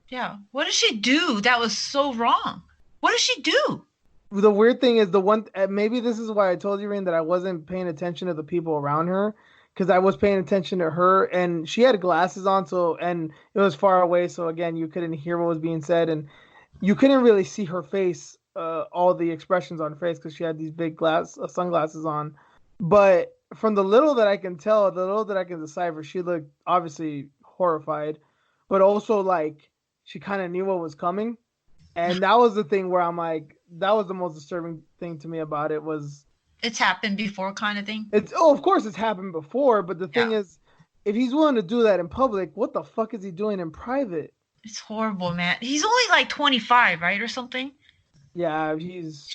Yeah. What did she do that was so wrong? What did she do? The weird thing is the one, maybe this is why I told you, Rain, that I wasn't paying attention to the people around her because I was paying attention to her and she had glasses on. So, and it was far away. So again, you couldn't hear what was being said and you couldn't really see her face, all the expressions on her face because she had these big sunglasses on. But from the little that I can tell, the little that I can decipher, she looked obviously horrified, but also like she kind of knew what was coming. And that was the thing where I'm like, that was the most disturbing thing to me about it was It's happened before, kind of thing. it's oh of course it's happened before, but the thing Yeah. is if he's willing to do that in public, what the fuck is he doing in private? It's horrible, man. He's only like 25, right, or something. Yeah, he's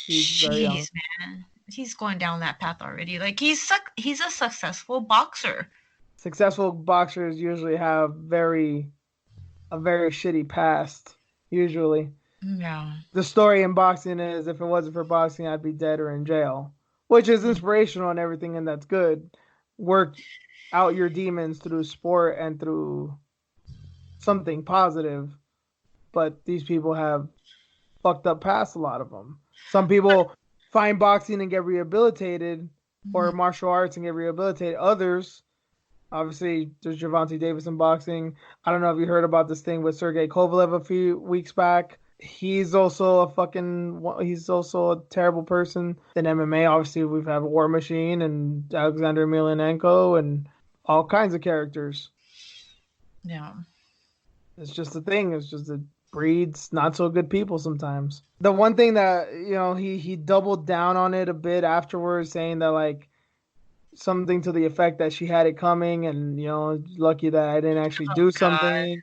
very young. Jeez, man. He's going down that path already. Like he's a successful boxer. Successful boxers usually have a very shitty past, usually. Yeah. The story in boxing is if it wasn't for boxing, I'd be dead or in jail, which is inspirational and everything, and that's good. Work out your demons through sport and through something positive, but these people have fucked up past a lot of them. Some people find boxing and get rehabilitated, or Mhm. martial arts and get rehabilitated. Others, obviously, there's Gervonta Davis in boxing. I don't know if you heard about this thing with Sergey Kovalev a few weeks back. He's also a terrible person. In MMA, obviously, we've had War Machine and Alexander Emelianenko and all kinds of characters. Yeah. It's just a thing. It's just it breeds not so good people sometimes. The one thing that he doubled down on it a bit afterwards, saying that like something to the effect that she had it coming, and lucky that I didn't actually Oh do God. something,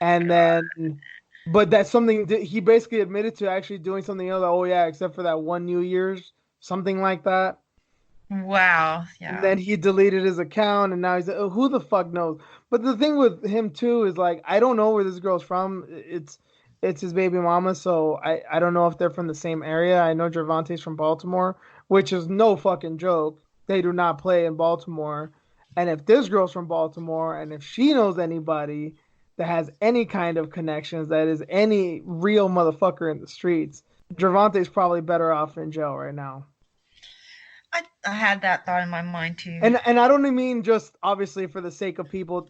and then. But that's something he basically admitted to actually doing something else. Like, oh yeah, except for that one New Year's, something like that. Wow. And Yeah. then he deleted his account, and now he's like, oh, who the fuck knows? But the thing with him too is like, I don't know where this girl's from. It's his baby mama, so I don't know if they're from the same area. I know Gervonta's from Baltimore, which is no fucking joke. They do not play in Baltimore. And if this girl's from Baltimore, and if she knows anybody that has any kind of connections, that is any real motherfucker in the streets, Gervonta's probably better off in jail right now. I had that thought in my mind too. And I don't mean just obviously for the sake of people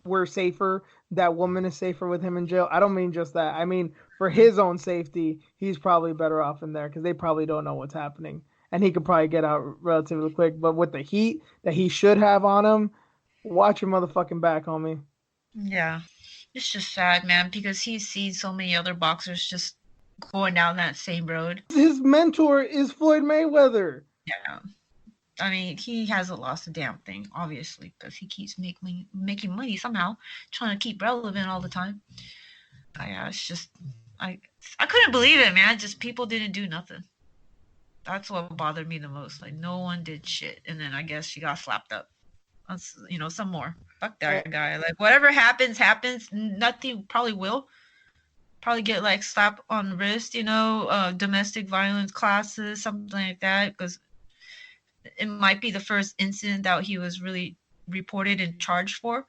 we're safer, that woman is safer with him in jail. I don't mean just that. I mean for his own safety, he's probably better off in there because they probably don't know what's happening. And he could probably get out relatively quick. But with the heat that he should have on him, watch your motherfucking back, homie. Yeah. It's just sad, man, because he's seen so many other boxers just going down that same road. His mentor is Floyd Mayweather. Yeah. I mean, he hasn't lost a damn thing, obviously, because he keeps making money somehow, trying to keep relevant all the time. But yeah, it's just I couldn't believe it, man. Just people didn't do nothing. That's what bothered me the most. Like no one did shit, and then I guess she got slapped up. Some more. Fuck that guy. Like whatever happens, happens. Nothing probably will. Probably get like slapped on the wrist, domestic violence classes, something like that, because it might be the first incident that he was really reported and charged for.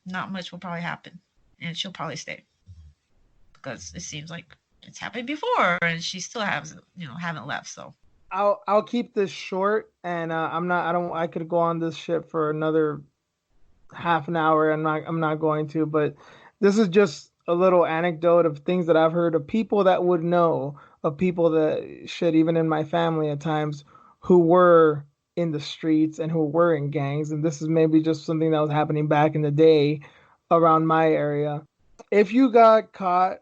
Not much will probably happen, and she'll probably stay because it seems like it's happened before, and she still haven't left. So I'll keep this short, and I could go on this shit for another half an hour. I'm not going to, but this is just a little anecdote of things that I've heard of people that would know, of people that shit, even in my family at times, who were in the streets and who were in gangs. And this is maybe just something that was happening back in the day around my area. If you got caught,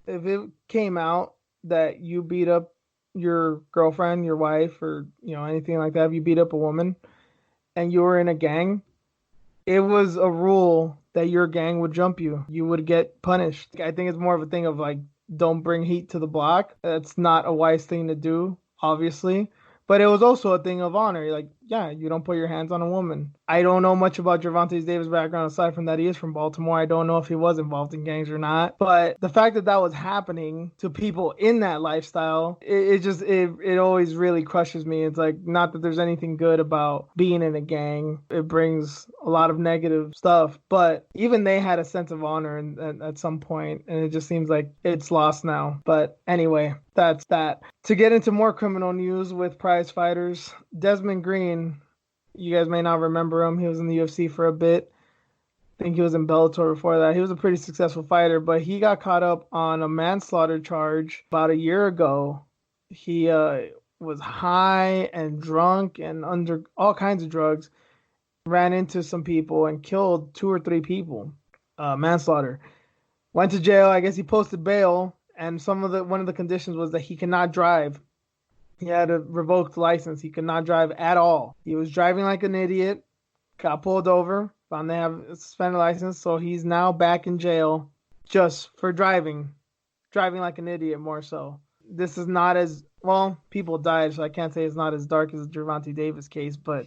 if it came out that you beat up your girlfriend, your wife, or anything like that, if you beat up a woman and you were in a gang, it was a rule that your gang would jump you. You would get punished. I think it's more of a thing of like, don't bring heat to the block. That's not a wise thing to do, obviously. But it was also a thing of honor. Like, yeah, you don't put your hands on a woman. I don't know much about Gervonta Davis' background aside from that he is from Baltimore. I don't know if he was involved in gangs or not. But the fact that that was happening to people in that lifestyle, it always really crushes me. It's like, not that there's anything good about being in a gang. It brings a lot of negative stuff. But even they had a sense of honor at some point, and it just seems like it's lost now. But anyway, that's that. To get into more criminal news with prize fighters, Desmond Green, you guys may not remember him. He was in the UFC for a bit. I think he was in Bellator before that. He was a pretty successful fighter, but he got caught up on a manslaughter charge about a year ago. He was high and drunk and under all kinds of drugs, ran into some people and killed 2 or 3 people. Manslaughter. Went to jail. I guess he posted bail, and one of the conditions was that he cannot drive. He had a revoked license. He could not drive at all. He was driving like an idiot, got pulled over, found they have a suspended license, so he's now back in jail just for driving like an idiot more so. This is not as, well, people died, so I can't say it's not as dark as the Gervonta Davis case, but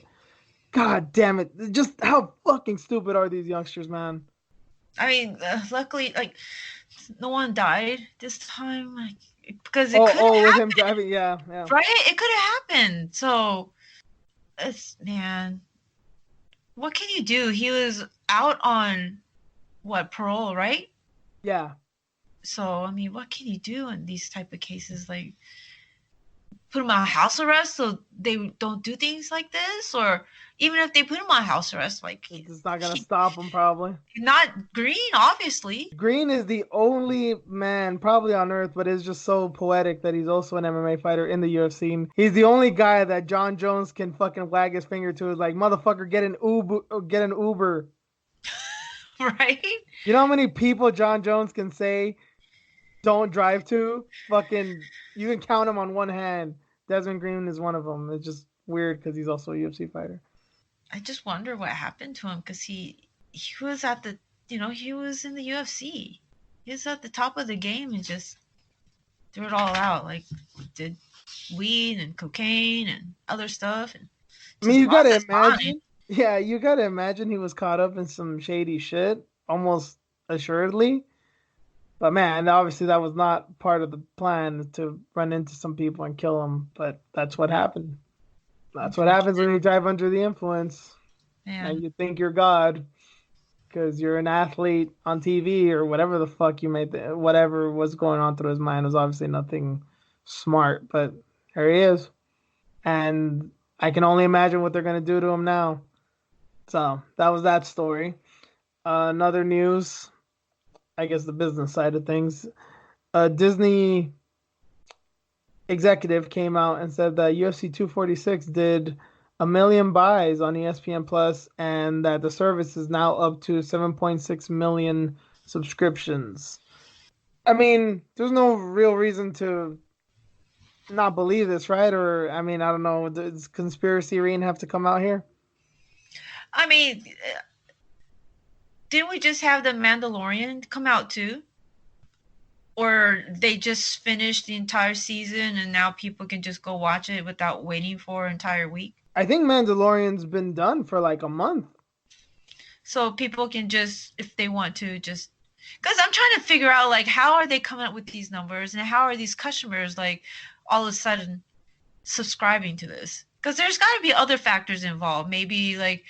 god damn it. Just how fucking stupid are these youngsters, man? I mean, luckily, like, no one died this time, like, because it could have with happened. Him driving, yeah. Right? It could have happened. So, man, what can you do? He was out on, parole, right? Yeah. So, I mean, what can you do in these type of cases? Like, put him on house arrest so they don't do things like this? Or even if they put him on house arrest, like, it's not going to stop him, probably. Not Green, obviously. Green is the only man probably on earth, but it's just so poetic that he's also an MMA fighter in the UFC. He's the only guy that John Jones can fucking wag his finger to. Is like, motherfucker, get an Uber. Right? You know how many people John Jones can say don't drive to? Fucking, you can count them on one hand. Desmond Green is one of them. It's just weird because he's also a UFC fighter. I just wonder what happened to him, because he was at the, he was in the UFC. He was at the top of the game and just threw it all out. Like, did weed and cocaine and other stuff. And I mean, you gotta imagine. Yeah, you gotta imagine he was caught up in some shady shit, almost assuredly. But man, obviously that was not part of the plan to run into some people and kill them. But that's what happened. That's what happens when you drive under the influence. Man. And you think you're God because you're an athlete on TV or whatever the fuck you made. Whatever was going on through his mind was obviously nothing smart. But here he is. And I can only imagine what they're going to do to him now. So that was that story. Another news, I guess the business side of things. Disney executive came out and said that UFC 246 did 1 million buys on ESPN Plus, and that the service is now up to 7.6 million subscriptions. I mean, there's no real reason to not believe this, right? Or, I mean, I don't know. Does Conspiracy Rean have to come out here? I mean, didn't we just have The Mandalorian come out too? Or they just finished the entire season and now people can just go watch it without waiting for an entire week? I think Mandalorian's been done for like a month. So people can just, if they want to, just... Because I'm trying to figure out, like, how are they coming up with these numbers, and how are these customers, like, all of a sudden subscribing to this? Because there's got to be other factors involved. Maybe, like,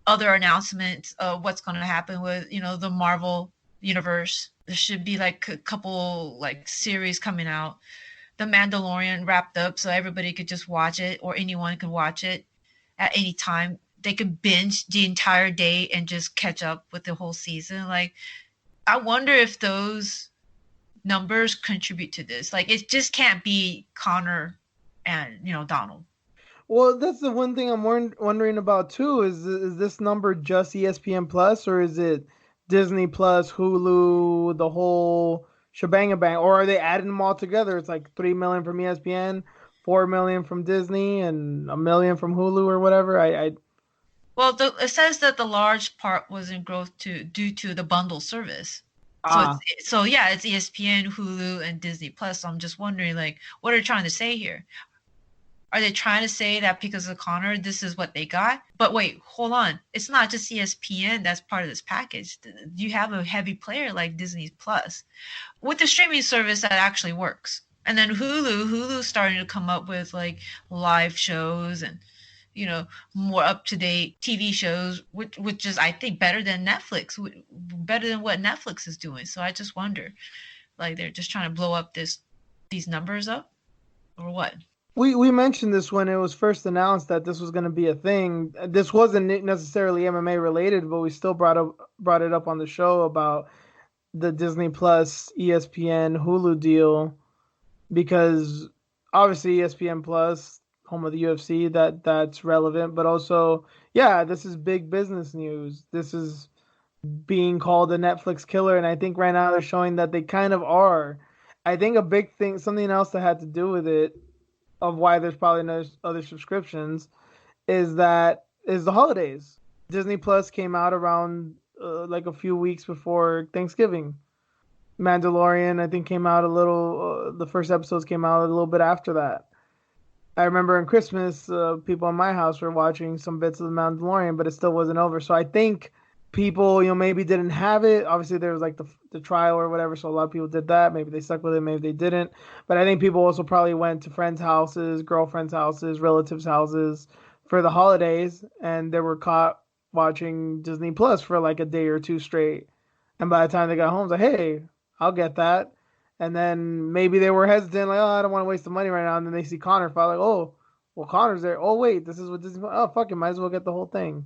other announcements of what's going to happen with, the Marvel universe. There should be, like, a couple, like, series coming out. The Mandalorian wrapped up so everybody could just watch it, or anyone could watch it at any time. They could binge the entire day and just catch up with the whole season. Like, I wonder if those numbers contribute to this. Like, it just can't be Connor and, Donald. Well, that's the one thing I'm wondering about too. Is this number just ESPN Plus, or is it Disney Plus, Hulu, the whole shebang bang, or are they adding them all together? It's like 3 million from ESPN, 4 million from Disney, and 1 million from Hulu or whatever. Well, it says that the large part was in growth due to the bundle service. ah It's ESPN, Hulu, and Disney Plus. So I'm just wondering, like, what are they trying to say here? Are they trying to say that because of Connor, this is what they got? But wait, hold on. It's not just ESPN that's part of this package. You have a heavy player like Disney Plus with the streaming service that actually works. And then Hulu's starting to come up with like live shows and more up to date TV shows, which is I think better than Netflix, better than what Netflix is doing. So I just wonder, like they're just trying to blow up these numbers up, or what? we mentioned this when it was first announced that this was going to be a thing. This wasn't necessarily MMA related, but we still brought it up on the show about the Disney Plus, ESPN, Hulu deal, because obviously ESPN Plus, home of the UFC, that's relevant, but also, yeah, this is big business news. This is being called a Netflix killer, and I think right now they're showing that they kind of are. I think a big thing, something else that had to do with it, of why there's probably no other subscriptions, is the holidays. Disney Plus came out around like a few weeks before Thanksgiving. Mandalorian, I think, came out a little. The first episodes came out a little bit after that. I remember in Christmas, people in my house were watching some bits of the Mandalorian, but it still wasn't over. So I think people, maybe didn't have it. Obviously, there was like the trial or whatever, so a lot of people did that. Maybe they stuck with it, maybe they didn't. But I think people also probably went to friends' houses, girlfriends' houses, relatives' houses for the holidays, and they were caught watching Disney Plus for like a day or two straight. And by the time they got home, it's like, hey, I'll get that. And then maybe they were hesitant, like, oh, I don't want to waste the money right now. And then they see Connor fight, like, oh, well, Connor's there. Oh, wait, this is what Disney. Oh, fuck it, might as well get the whole thing.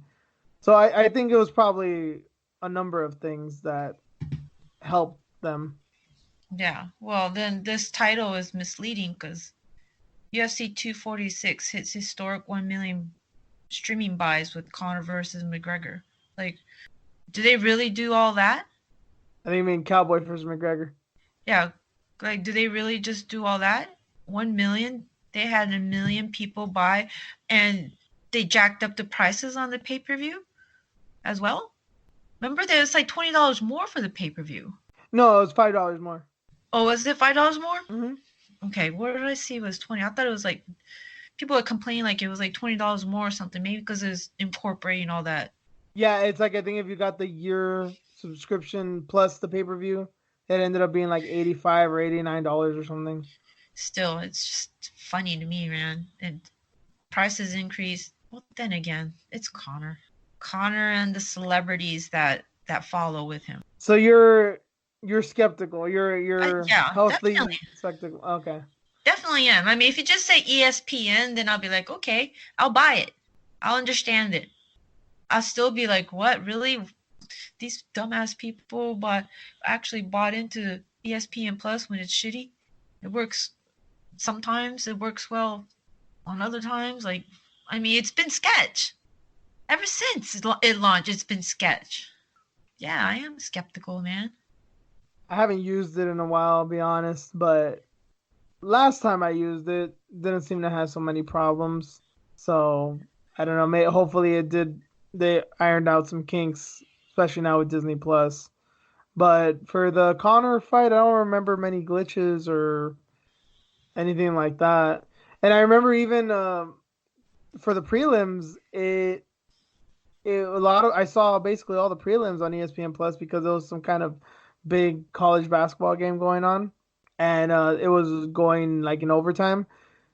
So I think it was probably a number of things that helped them. Yeah. Well, then this title is misleading because UFC 246 hits historic 1 million streaming buys with Conor versus McGregor. Like, do they really do all that? I think you mean Cowboy versus McGregor. Yeah. Like, do they really just do all that? 1 million? They had 1 million people buy, and they jacked up the prices on the pay-per-view as well. Remember, there was like $20 more for the pay-per-view. No, it was $5 more. Oh, was it $5 more? Mm-hmm. Okay, what did I see? It was 20. I thought it was like people were complaining like it was like $20 more or something. Maybe because it's incorporating all that. Yeah, it's like I think if you got the year subscription plus the pay per view, it ended up being like $85 or $89 or something. Still, it's just funny to me, man. And prices increase. Well, then again, it's Connor. Connor and the celebrities that follow with him. So you're skeptical. You're healthily definitely. skeptical. Okay. Definitely am. I mean, if you just say ESPN, then I'll be like, okay, I'll buy it. I'll understand it. I'll still be like, what? Really? These dumbass people actually bought into ESPN Plus when it's shitty? It works. Sometimes it works well. On other times, like, I mean, it's been sketch. Ever since it launched, it's been sketch. Yeah, I am skeptical, man. I haven't used it in a while, I'll be honest, but last time I used it, didn't seem to have so many problems. So I don't know. Hopefully it did. They ironed out some kinks, especially now with Disney Plus. But for the Connor fight, I don't remember many glitches or anything like that. And I remember even for the prelims, I saw basically all the prelims on ESPN Plus because there was some kind of big college basketball game going on, and it was going like in overtime.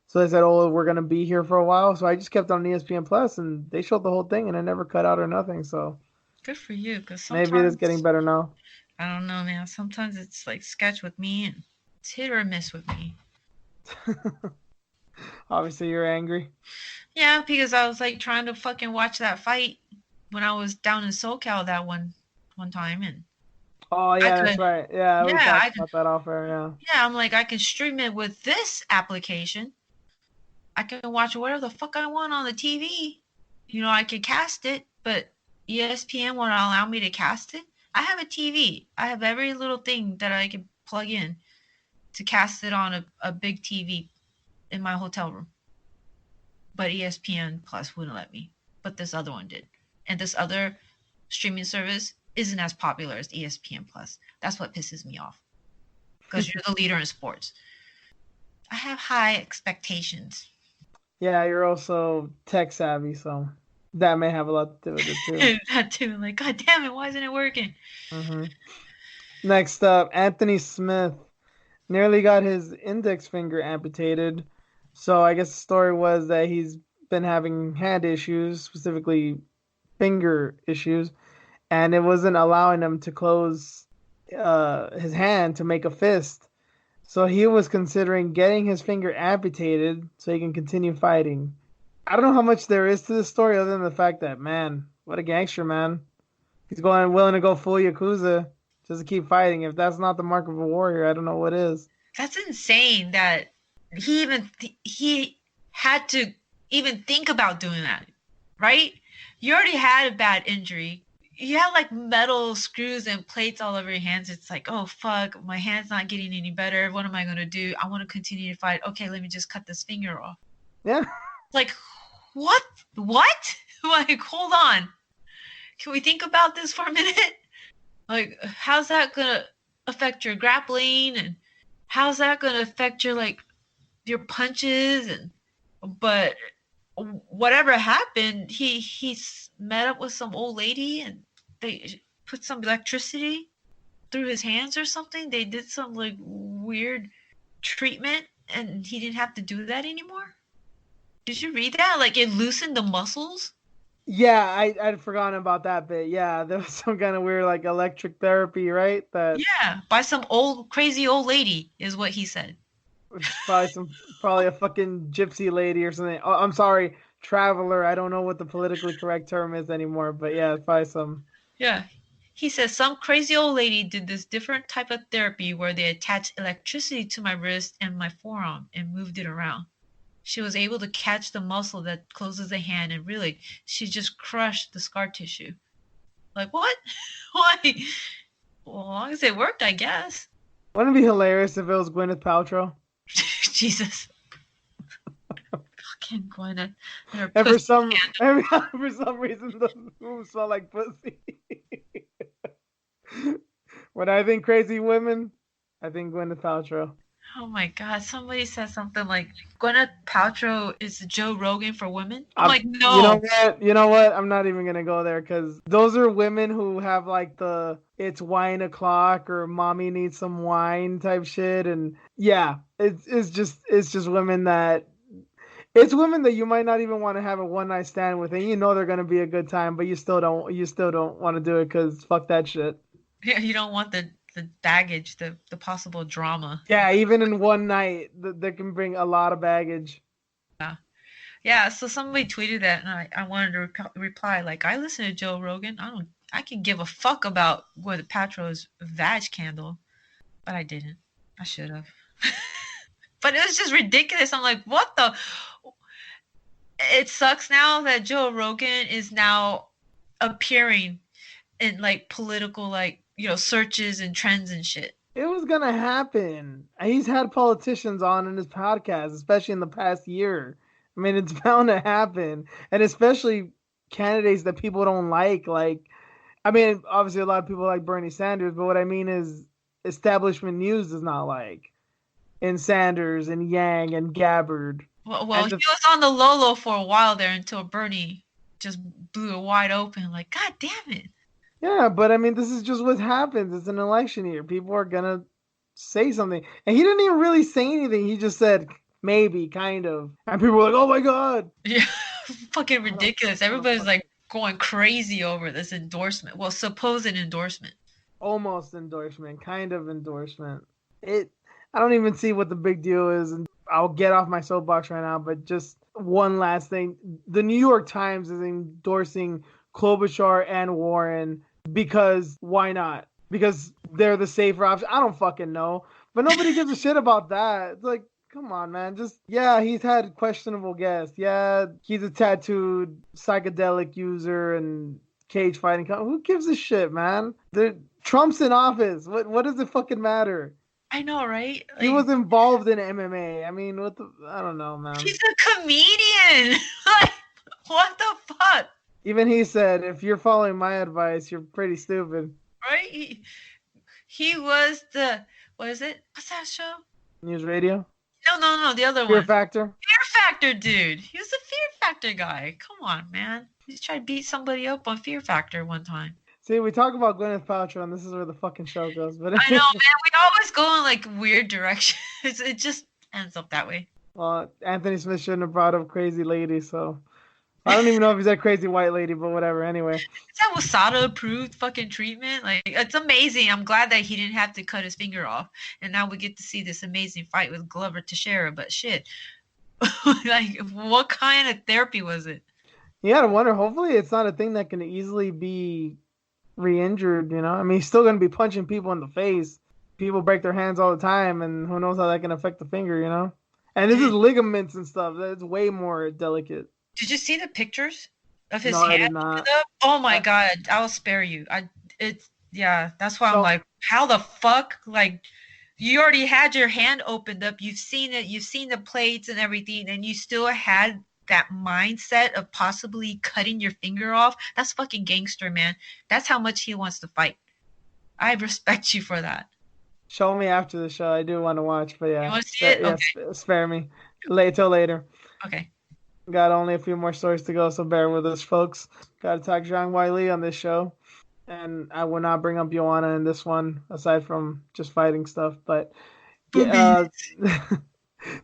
So they said, "Oh, we're gonna be here for a while." So I just kept on ESPN Plus, and they showed the whole thing, and it never cut out or nothing. So good for you, because sometimes maybe it is getting better now. I don't know, man. Sometimes it's like sketch with me, and it's hit or miss with me. Obviously, you're angry. Yeah, because I was like trying to fucking watch that fight when I was down in SoCal that one time, and oh yeah, that's right. Yeah, we talked about that off air. Yeah. Yeah, I'm like, I can stream it with this application. I can watch whatever the fuck I want on the TV. I can cast it, but ESPN won't allow me to cast it. I have a TV. I have every little thing that I can plug in to cast it on a big TV in my hotel room. But ESPN Plus wouldn't let me. But this other one did. And this other streaming service isn't as popular as ESPN Plus. That's what pisses me off. Because you're the leader in sports. I have high expectations. Yeah, you're also tech savvy, so that may have a lot to do with it too. That too. Like, God damn it, why isn't it working? Mm-hmm. Next up, Anthony Smith nearly got his index finger amputated. So I guess the story was that he's been having hand issues, specifically finger issues, and it wasn't allowing him to close his hand to make a fist. So he was considering getting his finger amputated so he can continue fighting. I don't know how much there is to this story other than the fact that, man, what a gangster, man. He's willing to go full Yakuza just to keep fighting. If that's not the mark of a warrior, I don't know what is. That's insane that he had to even think about doing that, right? You already had a bad injury. You have like metal screws and plates all over your hands. It's like, oh fuck, my hand's not getting any better. What am I gonna do? I want to continue to fight. Okay, let me just cut this finger off. Yeah. Like, what? Like, hold on. Can we think about this for a minute? Like, how's that gonna affect your grappling, and how's that gonna affect your punches? But whatever happened, he met up with some old lady and they put some electricity through his hands or something. They did some like weird treatment and he didn't have to do that anymore. Did you read that? Like, it loosened the muscles? Yeah, I'd forgotten about that bit. Yeah, there was some kind of weird like electric therapy, right? Yeah, by some crazy old lady is what he said. Probably a fucking gypsy lady or something. Oh, I'm sorry, traveler. I don't know what the politically correct term is anymore, but yeah, it's probably some. Yeah. He says some crazy old lady did this different type of therapy where they attached electricity to my wrist and my forearm and moved it around. She was able to catch the muscle that closes the hand and really, she just crushed the scar tissue. Like, what? Why? Well, as long as it worked, I guess. Wouldn't it be hilarious if it was Gwyneth Paltrow? Jesus. Fucking Gwyneth. And for some reason, the boobs smell like pussy. When I think crazy women, I think Gwyneth Paltrow. Oh my God! Somebody said something like Gwyneth Paltrow is Joe Rogan for women. I'm like, no. You know what? I'm not even gonna go there because those are women who have like the "it's wine o'clock" or "mommy needs some wine" type shit, and yeah, it's just women that. It's women that you might not even want to have a one night stand with, and you know they're gonna be a good time, but you still don't want to do it because fuck that shit. Yeah, you don't want the baggage, the possible drama. Yeah, even in one night, that can bring a lot of baggage. Yeah. So somebody tweeted that, and I wanted to reply like, I listen to Joe Rogan. I can give a fuck about Gwyneth Paltrow's vag candle, but I didn't. I should have. But it was just ridiculous. I'm like, what the? It sucks now that Joe Rogan is now appearing in like political searches and trends and shit. It was gonna happen. He's had politicians on in his podcast, especially in the past year. I mean, it's bound to happen, and especially candidates that people don't like. Like, I mean, obviously a lot of people like Bernie Sanders, but what I mean is establishment news does not like. And Sanders and Yang and Gabbard. Well, he was on the low for a while there until Bernie just blew it wide open. Like, God damn it. Yeah, but I mean, this is just what happens. It's an election year. People are gonna say something, and he didn't even really say anything. He just said maybe, kind of, and people were like, "Oh my god!" Yeah, fucking ridiculous. Everybody's like going crazy over this endorsement. Well, supposed endorsement. Almost endorsement, kind of endorsement. I don't even see what the big deal is, and I'll get off my soapbox right now, but just one last thing. The New York Times is endorsing Klobuchar and Warren because why not? Because they're the safer option. I don't fucking know. But nobody gives a shit about that. It's like, come on, man. Yeah, he's had questionable guests. Yeah, he's a tattooed psychedelic user and cage fighting. Who gives a shit, man? Trump's in office. What does it fucking matter? I know, right? He was involved in MMA. I mean, what the? I don't know, man. He's a comedian. Like, what the fuck? Even he said, if you're following my advice, you're pretty stupid. Right? He was the, what is it? What's that show? News radio? No, the other Fear one. Factor? Fear Factor, dude. He was the Fear Factor guy. Come on, man. He tried to beat somebody up on Fear Factor one time. See, we talk about Gwyneth Paltrow, and this is where the fucking show goes. But I know, man. We always go in like weird directions. It just ends up that way. Well, Anthony Smith shouldn't have brought up Crazy Lady, so I don't even know if he's that crazy white lady, but whatever. Anyway, Is that Wasada approved fucking treatment? Like, it's amazing. I'm glad that he didn't have to cut his finger off, and now we get to see this amazing fight with Glover Teixeira. But shit, like, what kind of therapy was it? you gotta wonder. Hopefully, it's not a thing that can easily be re-injured. You know, I mean, he's still gonna be punching people in the face. People break their hands all the time, and who knows how that can affect the finger. You know, and this is ligaments and stuff. That's way more delicate. Did you see the pictures of his No, I did hand? not. Oh my god, I'll spare you. That's why I'm like, how the fuck? Like, you already had your hand opened up. You've seen it. You've seen the plates and everything, and you still had that mindset of possibly cutting your finger off. That's fucking gangster, man. That's how much he wants to fight. I respect you for that. Show me after the show. I do want to watch, but yeah, You want to see it? yeah, Okay. spare me. Till later. Okay. Got only a few more stories to go, so bear with us, folks. Got to talk Zhang Weili on this show, and I will not bring up Joanna in this one, aside from just fighting stuff. But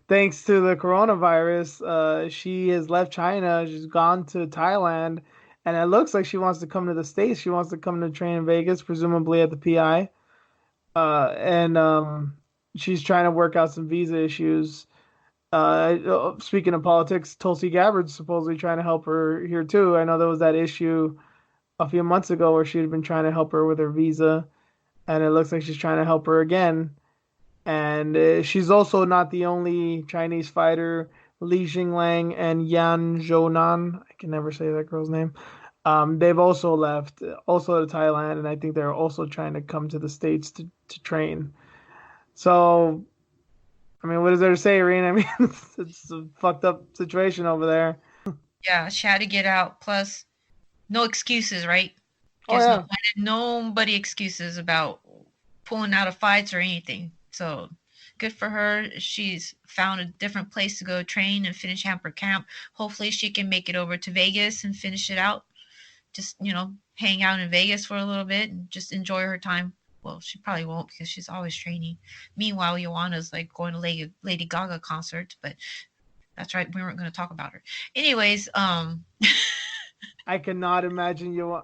thanks to the coronavirus, she has left China. She's gone to Thailand, and it looks like she wants to come to the States. She wants to come to train in Vegas, presumably at the PI. And she's trying to work out some visa issues. Speaking of politics, Tulsi Gabbard's supposedly trying to help her here too. I know there was that issue a few months ago where she had been trying to help her with her visa, and it looks like she's trying to help her again. And she's also not the only Chinese fighter. Li Jinglang and Yan Zhounan, I can never say that girl's name. They've also left, also to Thailand, and I think they're also trying to come to the States to train. So, I mean, what is there to say, Irene? I mean, it's a fucked up situation over there. Yeah, she had to get out. Plus, no excuses, right? Oh, yeah. Nobody excuses about pulling out of fights or anything. So good for her. She's found a different place to go train and finish Hamper Camp. Hopefully she can make it over to Vegas and finish it out. Just, hang out in Vegas for a little bit and just enjoy her time. Well, she probably won't because she's always training. Meanwhile, Joanna's like going to Lady Gaga concerts, but that's right. We weren't going to talk about her. Anyways, I cannot imagine you.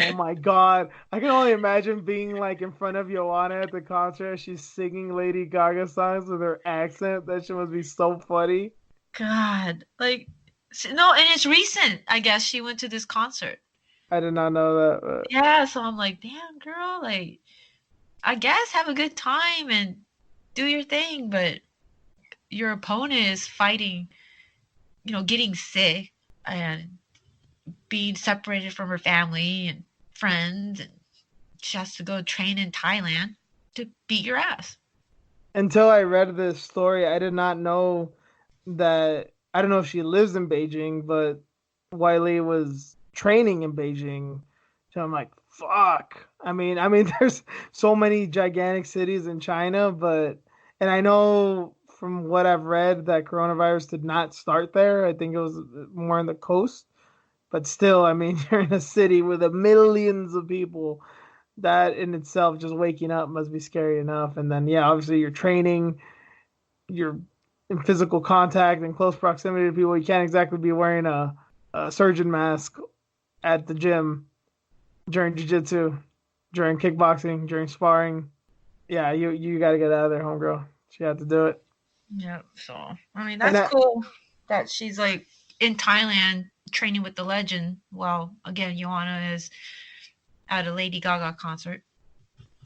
Oh my god. I can only imagine being like in front of Joanna at the concert. She's singing Lady Gaga songs with her accent. That shit must be so funny. God. Like, no, and it's recent. I guess she went to this concert. I did not know that. But... Yeah, so I'm like, damn, girl. Like, I guess have a good time and do your thing. But your opponent is fighting, getting sick and being separated from her family and friends, and she has to go train in Thailand to beat your ass. Until I read this story, I did not know that. I don't know if she lives in Beijing, but Weili was training in Beijing. So I'm like, fuck. I mean, there's so many gigantic cities in China, and I know from what I've read that coronavirus did not start there. I think it was more on the coast. But still, I mean, you're in a city with millions of people. That in itself, just waking up must be scary enough. And then, yeah, obviously you're training, you're in physical contact and close proximity to people. You can't exactly be wearing a surgeon mask at the gym during jiu-jitsu, during kickboxing, during sparring. Yeah, you got to get out of there, homegirl. She had to do it. Yeah, so, I mean, that's cool that she's, like, in Thailand training with the legend while, again, Joanna is at a Lady Gaga concert.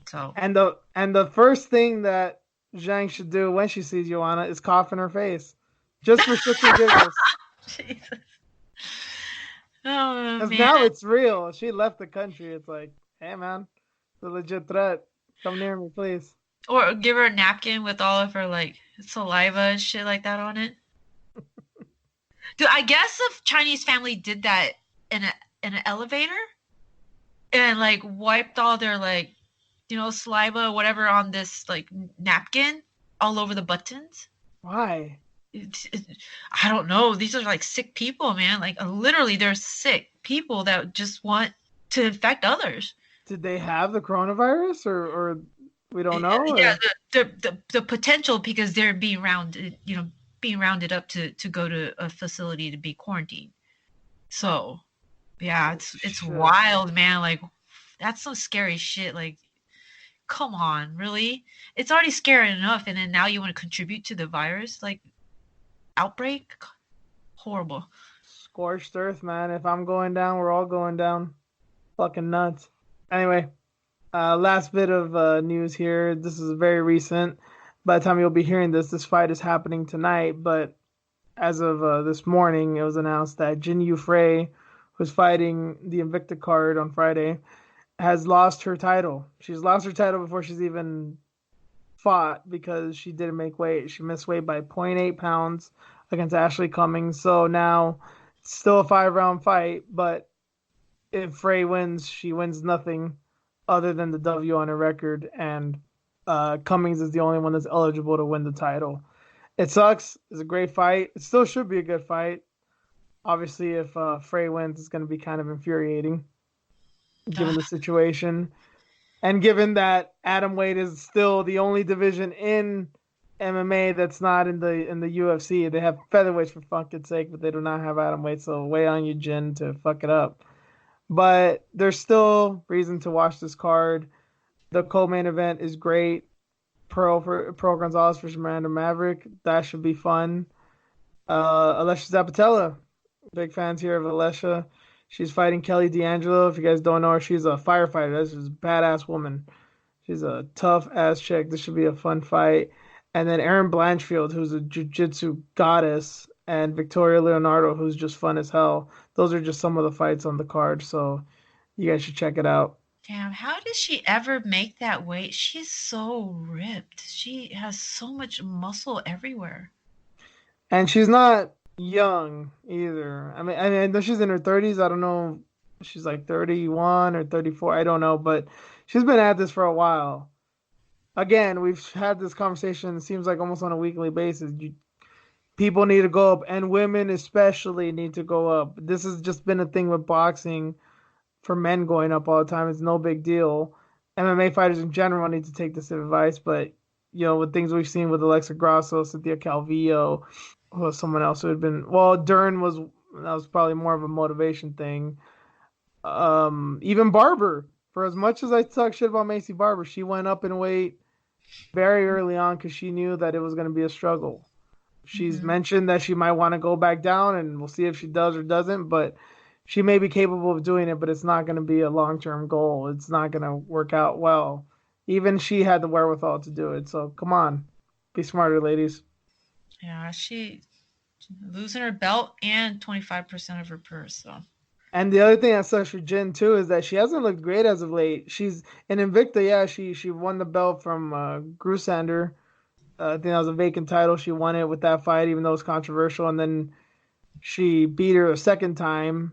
So and the first thing that Zhang should do when she sees Joanna is cough in her face, just for shits and giggles. Jesus. Oh man! Now it's real. She left the country. It's like, hey man, it's a legit threat. Come near me, please. Or give her a napkin with all of her like saliva and shit like that on it. Dude, I guess if Chinese family did that in an elevator and like wiped all their like saliva or whatever on this like napkin all over the buttons. Why? I don't know. These are like sick people, man. Like literally, they're sick people that just want to infect others. Did they have the coronavirus, or we don't know? Yeah, Or the potential because they're being rounded up to go to a facility to be quarantined. So yeah, oh it's shit. wild, man. Like that's some scary shit. Like, come on, really? It's already scary enough, and then now you want to contribute to the virus like outbreak? Horrible. Scorched earth, man. If I'm going down, we're all going down. Fucking nuts. Anyway, last bit of news here. This is very recent. By the time you'll be hearing this, this fight is happening tonight. But as of this morning, it was announced that Jinh Yu Frey, who's fighting the Invicta card on Friday, has lost her title. She's lost her title before she's even fought because she didn't make weight. She missed weight by zero point 0.8 pounds against Ashley Cummings. So now it's still a 5 round fight, but if Frey wins, she wins nothing other than the W on her record, and Cummings is the only one that's eligible to win the title. It sucks. It's a great fight. It still should be a good fight. Obviously, if Frey wins, it's going to be kind of infuriating given the situation. And given that atomweight is still the only division in MMA that's not in the UFC, they have featherweights for fucking sake, but they do not have atomweight. So way on you, Jin, to fuck it up. But there's still reason to watch this card. The co-main event is great. Pearl Gonzalez versus Miranda Maverick. That should be fun. Alessia Zappitella. Big fans here of Alessia. She's fighting Kelly D'Angelo. If you guys don't know her, she's a firefighter. That's just a badass woman. She's a tough ass chick. This should be a fun fight. And then Erin Blanchfield, who's a jiu-jitsu goddess, and Victoria Leonardo, who's just fun as hell. Those are just some of the fights on the card, so you guys should check it out. Damn, how does she ever make that weight? She's so ripped. She has so much muscle everywhere. And she's not young either. I know she's in her 30s. I don't know if she's like 31 or 34. I don't know, but she's been at this for a while. Again, we've had this conversation, it seems like almost on a weekly basis. People need to go up, and women especially need to go up. This has just been a thing with boxing for men going up all the time. It's no big deal. MMA fighters in general need to take this advice, but with things we've seen with Alexa Grasso, Cynthia Calvillo, who was someone else who had been Dern was that was probably more of a motivation thing. Even Barber, for as much as I talk shit about Macy Barber, she went up in weight very early on because she knew that it was going to be a struggle. She's Hmm. mentioned that she might want to go back down, and we'll see if she does or doesn't. But she may be capable of doing it, but it's not going to be a long-term goal. It's not going to work out well. Even she had the wherewithal to do it. So come on, be smarter, ladies. Yeah, she losing her belt and 25% of her purse. So And the other thing that sucks for Jin too is that she hasn't looked great as of late. She's in Invicta, yeah. She won the belt from Grusander. I think that was a vacant title. She won it with that fight, even though it was controversial. And then she beat her a second time,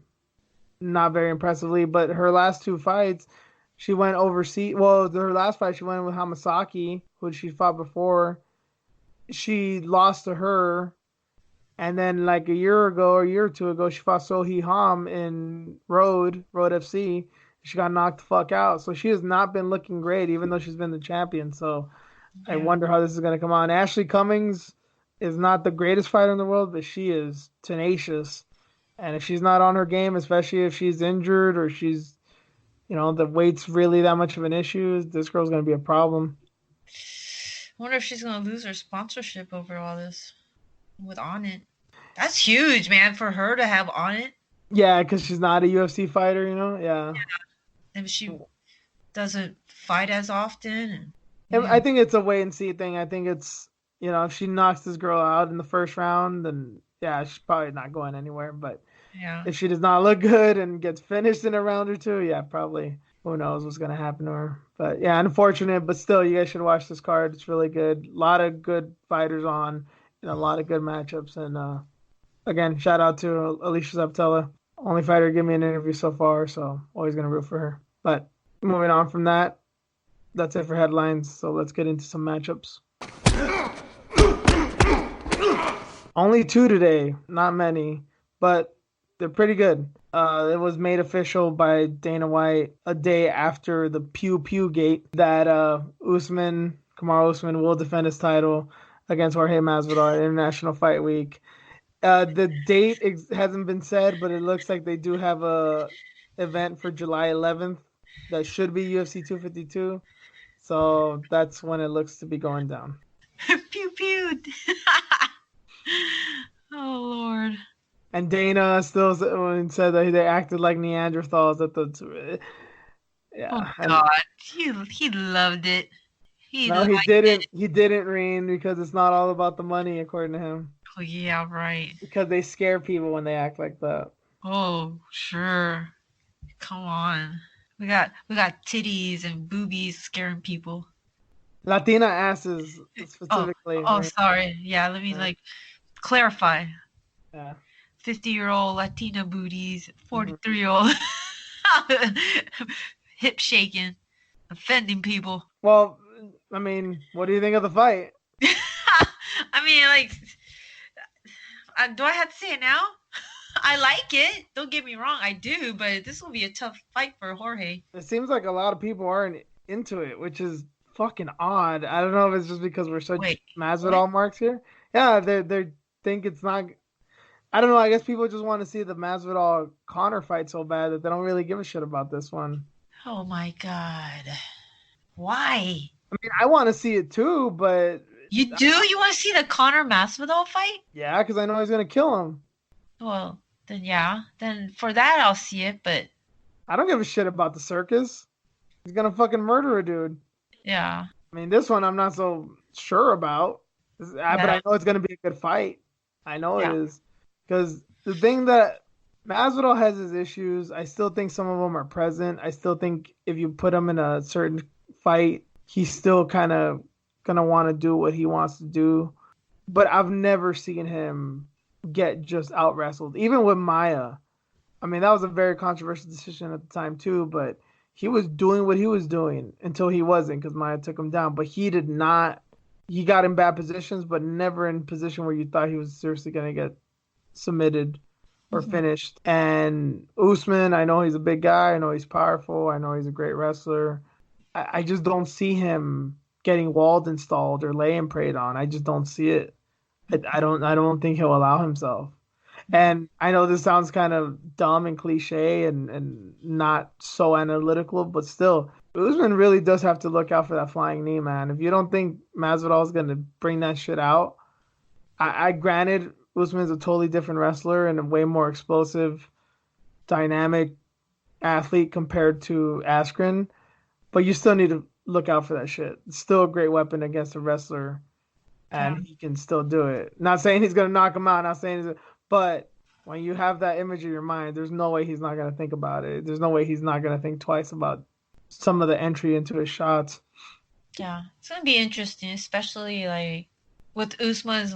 not very impressively. But her last two fights, she went overseas. Well, her last fight, she went with Hamasaki, who she fought before. She lost to her, and then like a year ago or a year or two ago, she fought Sohee Ham in Road FC. She got knocked the fuck out. So she has not been looking great, even though she's been the champion. So I yeah. wonder how this is going to come on. Ashley Cummings is not the greatest fighter in the world, but she is tenacious. And if she's not on her game, especially if she's injured or she's, the weight's really that much of an issue, this girl's going to be a problem. I wonder if she's gonna lose her sponsorship over all this with On It. That's huge, man, for her to have On It. Yeah, because she's not a UFC fighter, Yeah. And she doesn't fight as often. And And I yeah, think it's a wait and see thing. I think it's, if she knocks this girl out in the first round, then yeah, she's probably not going anywhere. But yeah. if she does not look good and gets finished in a round or two, yeah, probably. who knows what's gonna happen to her. But yeah, unfortunate, but still, you guys should watch this card. It's really good. A lot of good fighters on, and a lot of good matchups. And again, shout out to Alicia Zaptella, only fighter to give me an interview so far. So always gonna root for her. But moving on from that, that's it for headlines. So let's get into some matchups. Only two today, not many, but they're pretty good. It was made official by Dana White a day after the Pew Pew Gate that Kamaru Usman will defend his title against Jorge Masvidal at International Fight Week. The date hasn't been said, but it looks like they do have a event for July 11th that should be UFC 252. So that's when it looks to be going down. Pew pew. Oh Lord. And Dana still said that they acted like Neanderthals at the. Yeah. Oh God, he loved it. No, he didn't. He didn't, Reen, because it's not all about the money, according to him. Oh yeah, right. Because they scare people when they act like that. Oh sure. Come on. We got titties and boobies scaring people. Latina asses specifically. Oh, sorry. Yeah, let me clarify. Yeah. 50-year-old Latina booties, 43-year-old hip shaking, offending people. Well, I mean, what do you think of the fight? I mean, do I have to say it now? I like it. Don't get me wrong, I do, but this will be a tough fight for Jorge. It seems like a lot of people aren't into it, which is fucking odd. I don't know if it's just because we're such Masvidal marks here. Yeah, they think it's not. I don't know. I guess people just want to see the Masvidal Conor fight so bad that they don't really give a shit about this one. Oh my God. Why? I mean, I want to see it too, but... You do? You want to see the Conor Masvidal fight? Yeah, because I know he's going to kill him. Well, then yeah. Then for that, I'll see it, but... I don't give a shit about the circus. He's going to fucking murder a dude. Yeah. I mean, this one I'm not so sure about. But I know it's going to be a good fight. I know it is. Because the thing that Masvidal has his issues. I still think some of them are present. I still think if you put him in a certain fight, he's still kind of going to want to do what he wants to do. But I've never seen him get just out wrestled. Even with Maya. I mean, that was a very controversial decision at the time too, but he was doing what he was doing until he wasn't because Maya took him down. But he did not. He got in bad positions, but never in a position where you thought he was seriously going to get submitted or finished. And Usman, I know he's a big guy. I know he's powerful. I know he's a great wrestler. I just don't see him getting walled installed or laying preyed on. I just don't see it. I don't think he'll allow himself. And I know this sounds kind of dumb and cliche and not so analytical, but still, Usman really does have to look out for that flying knee, man. If you don't think Masvidal is going to bring that shit out, I granted Usman's a totally different wrestler and a way more explosive, dynamic athlete compared to Askren, but you still need to look out for that shit. It's still a great weapon against a wrestler, and he can still do it. Not saying he's going to knock him out, not saying but when you have that image in your mind, there's no way he's not going to think about it. There's no way he's not going to think twice about some of the entry into his shots. Yeah, it's going to be interesting, especially with Usman's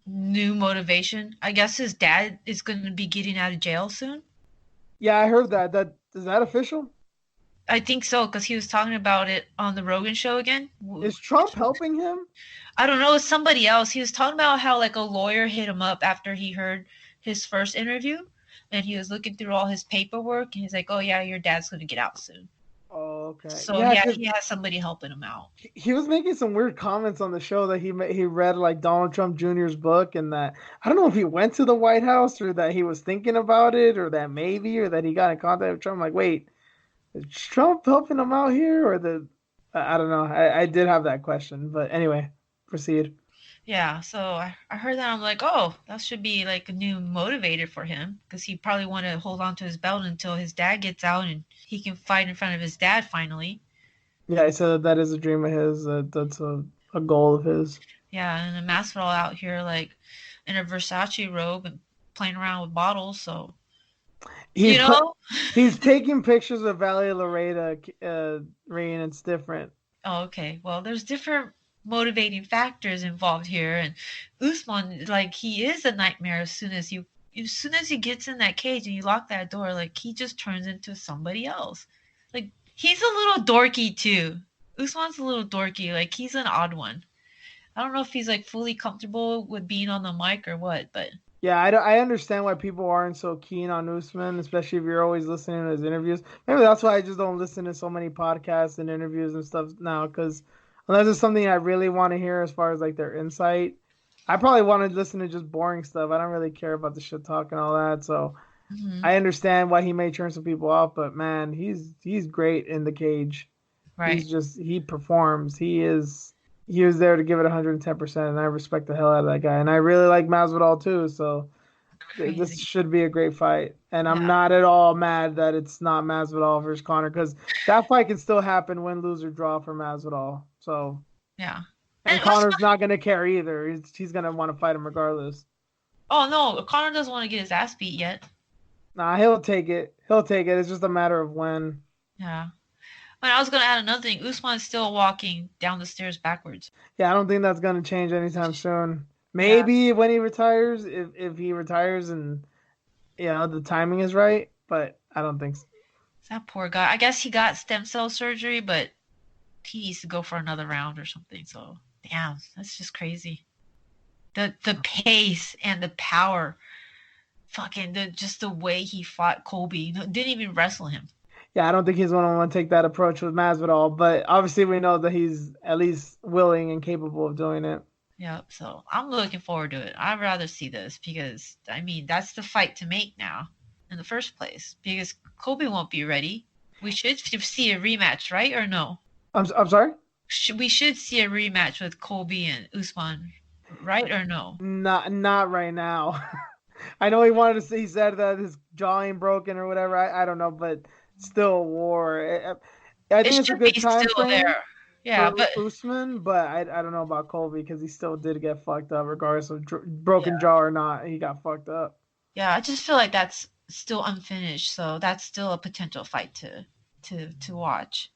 new motivation. I guess his dad is going to be getting out of jail soon. Yeah, I heard that. Is that official? I think so, because he was talking about it on the Rogan show again. Is Trump helping him? I don't know. It's somebody else. He was talking about how a lawyer hit him up after he heard his first interview, and he was looking through all his paperwork, and he's like, "Oh yeah, your dad's going to get out soon." Oh, okay. So yeah, he has somebody helping him out. He was making some weird comments on the show that he read Donald Trump Jr.'s book, and that I don't know if he went to the White House or that he was thinking about it or that maybe or that he got in contact with Trump. I'm like, wait, is Trump helping him out here or I don't know. I did have that question, but anyway, proceed. Yeah, so I heard that. I'm like, oh, that should be a new motivator for him because he probably want to hold on to his belt until his dad gets out and he can fight in front of his dad finally. Yeah, he said that is a dream of his. That's a goal of his. Yeah, and a Masvidal out here in a Versace robe and playing around with bottles. So He You put know? he's taking pictures of Valley Loretta, Rain. It's different. Oh, okay. Well, there's different motivating factors involved here, and Usman, like, he is a nightmare as soon as he gets in that cage and you lock that door, like, he just turns into somebody else. Like, he's a little dorky too. Usman's a little dorky. Like, he's an odd one. I don't know if he's like fully comfortable with being on the mic or what, but Yeah, I understand why people aren't so keen on Usman, especially if you're always listening to his interviews. Maybe that's why I just don't listen to so many podcasts and interviews and stuff now. Because unless it's something I really want to hear as far as like their insight, I probably want to listen to just boring stuff. I don't really care about the shit talk and all that. So mhm, I understand why he may turn some people off. But man, he's great in the cage. right. He performs. He was there to give it 110%, and I respect the hell out of that guy. And I really like Masvidal too, so this Crazy. should be a great fight. And I'm Yeah, not at all mad that it's not Masvidal versus Conor because that fight can still happen, win, lose, or draw for Masvidal. So, yeah. and And Conor's not gonna care either. He's gonna want to fight him regardless. oh no, Connor doesn't want to get his ass beat yet. Nah, he'll take it. He'll take it. It's just a matter of when. Yeah. And I was gonna add another thing. Usman's still walking down the stairs backwards. Yeah, I don't think that's gonna change anytime soon. Yeah. Maybe when he retires, if he retires and the timing is right, but I don't think so. That poor guy. I guess he got stem cell surgery, but he needs to go for another round or something. So damn, that's just crazy. The pace and the power, fucking just the way he fought Kobe. Didn't even wrestle him. Yeah, I don't think he's going to want to take that approach with Masvidal, but obviously we know that he's at least willing and capable of doing it. Yep. So I'm looking forward to it. I'd rather see this because I mean that's the fight to make now in the first place because Kobe won't be ready. We should see a rematch, right or no? I'm sorry? We should see a rematch with Kobe and Usman, right or no? Not right now. I know he wanted to say he said that his jaw ain't broken or whatever. I don't know, but still war. I It think it's a should good be time still frame there. Yeah, for but Usman, but I don't know about Colby because he still did get fucked up regardless of yeah, broken jaw or not. He got fucked up. yeah. I just feel like that's still unfinished, so that's still a potential fight to watch.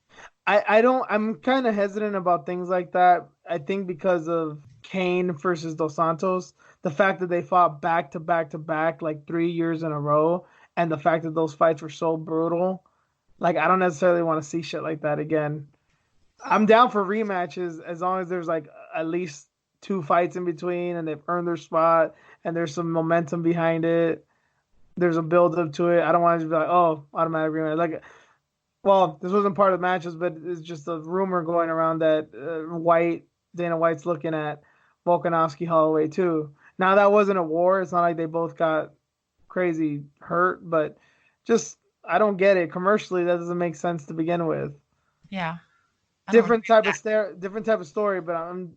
I don't. I'm kind of hesitant about things like that. I think because of Kane versus Dos Santos, the fact that they fought back to back to back like 3 years in a row, and the fact that those fights were so brutal, like I don't necessarily want to see shit like that again. I'm down for rematches as long as there's like at least two fights in between, and they've earned their spot, and there's some momentum behind it. There's a build up to it. I don't want to just be like, oh, automatic rematch. Like well, this wasn't part of the matches, but it's just a rumor going around that Dana White's looking at Volkanovski Holloway too. Now that wasn't a war. It's not like they both got crazy hurt, but just I don't get it. Commercially, that doesn't make sense to begin with. Yeah, I don't agree with that. Different type of story, but I'm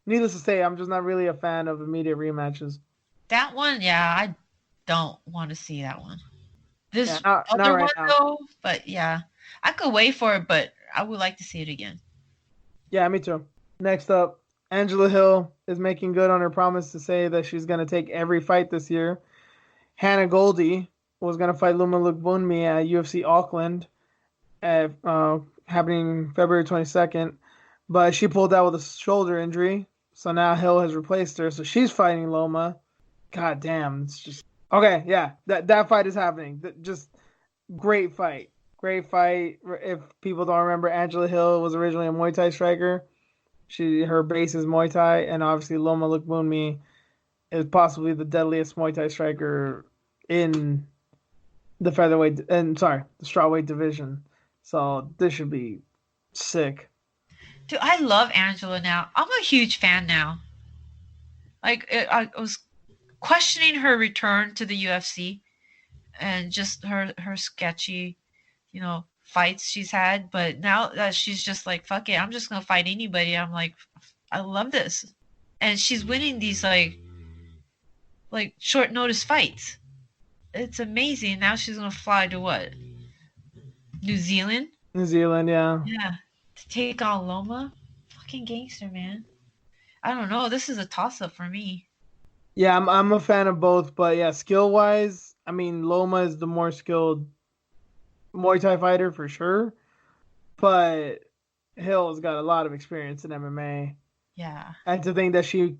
needless to say, I'm just not really a fan of immediate rematches. That one, yeah, I don't want to see that one. Yeah, This not other right one now. though, but yeah, I could wait for it, but I would like to see it again. Yeah, me too. Next up, Angela Hill is making good on her promise to say that she's going to take every fight this year. Hannah Goldie was going to fight Luma Lukbunmi at UFC Auckland, happening February 22nd, but she pulled out with a shoulder injury. So now Hill has replaced her. So she's fighting Loma. God damn, it's just okay. Yeah, that fight is happening. Just great fight, great fight. If people don't remember, Angela Hill was originally a Muay Thai striker. Her base is Muay Thai, and obviously Loma Lukbunmi is possibly the deadliest Muay Thai striker in the featherweight and sorry, the strawweight division. So this should be sick. Dude, I love Angela now. I'm a huge fan now. Like I was questioning her return to the UFC and just her sketchy, fights she's had, but now that she's just like, fuck it, I'm just gonna fight anybody. I'm like, I love this, and she's winning these like short notice fights. It's amazing. Now she's gonna fly to what? New Zealand? New Zealand, yeah. Yeah, to take on Loma. Fucking gangster, man. I don't know. This is a toss up for me. Yeah, I'm a fan of both, but yeah, skill wise, I mean Loma is the more skilled Muay Thai fighter for sure, but Hill's got a lot of experience in MMA. Yeah. And to think that she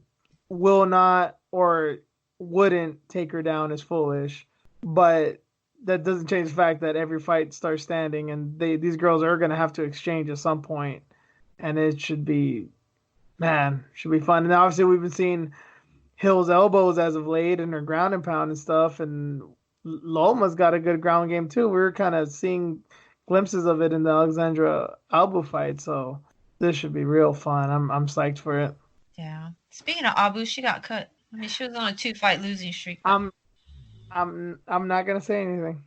will not or wouldn't take her down is foolish. But that doesn't change the fact that every fight starts standing, and these girls are gonna have to exchange at some point, and it should be should be fun. And obviously we've been seeing Hill's elbows as of late and her ground and pound and stuff, and Loma's got a good ground game too. We were kind of seeing glimpses of it in the Alexandra Albu fight, so this should be real fun. I'm psyched for it. Yeah. Speaking of Abu, she got cut. I mean, she was on a 2-fight losing streak, but I'm I'm not gonna say anything.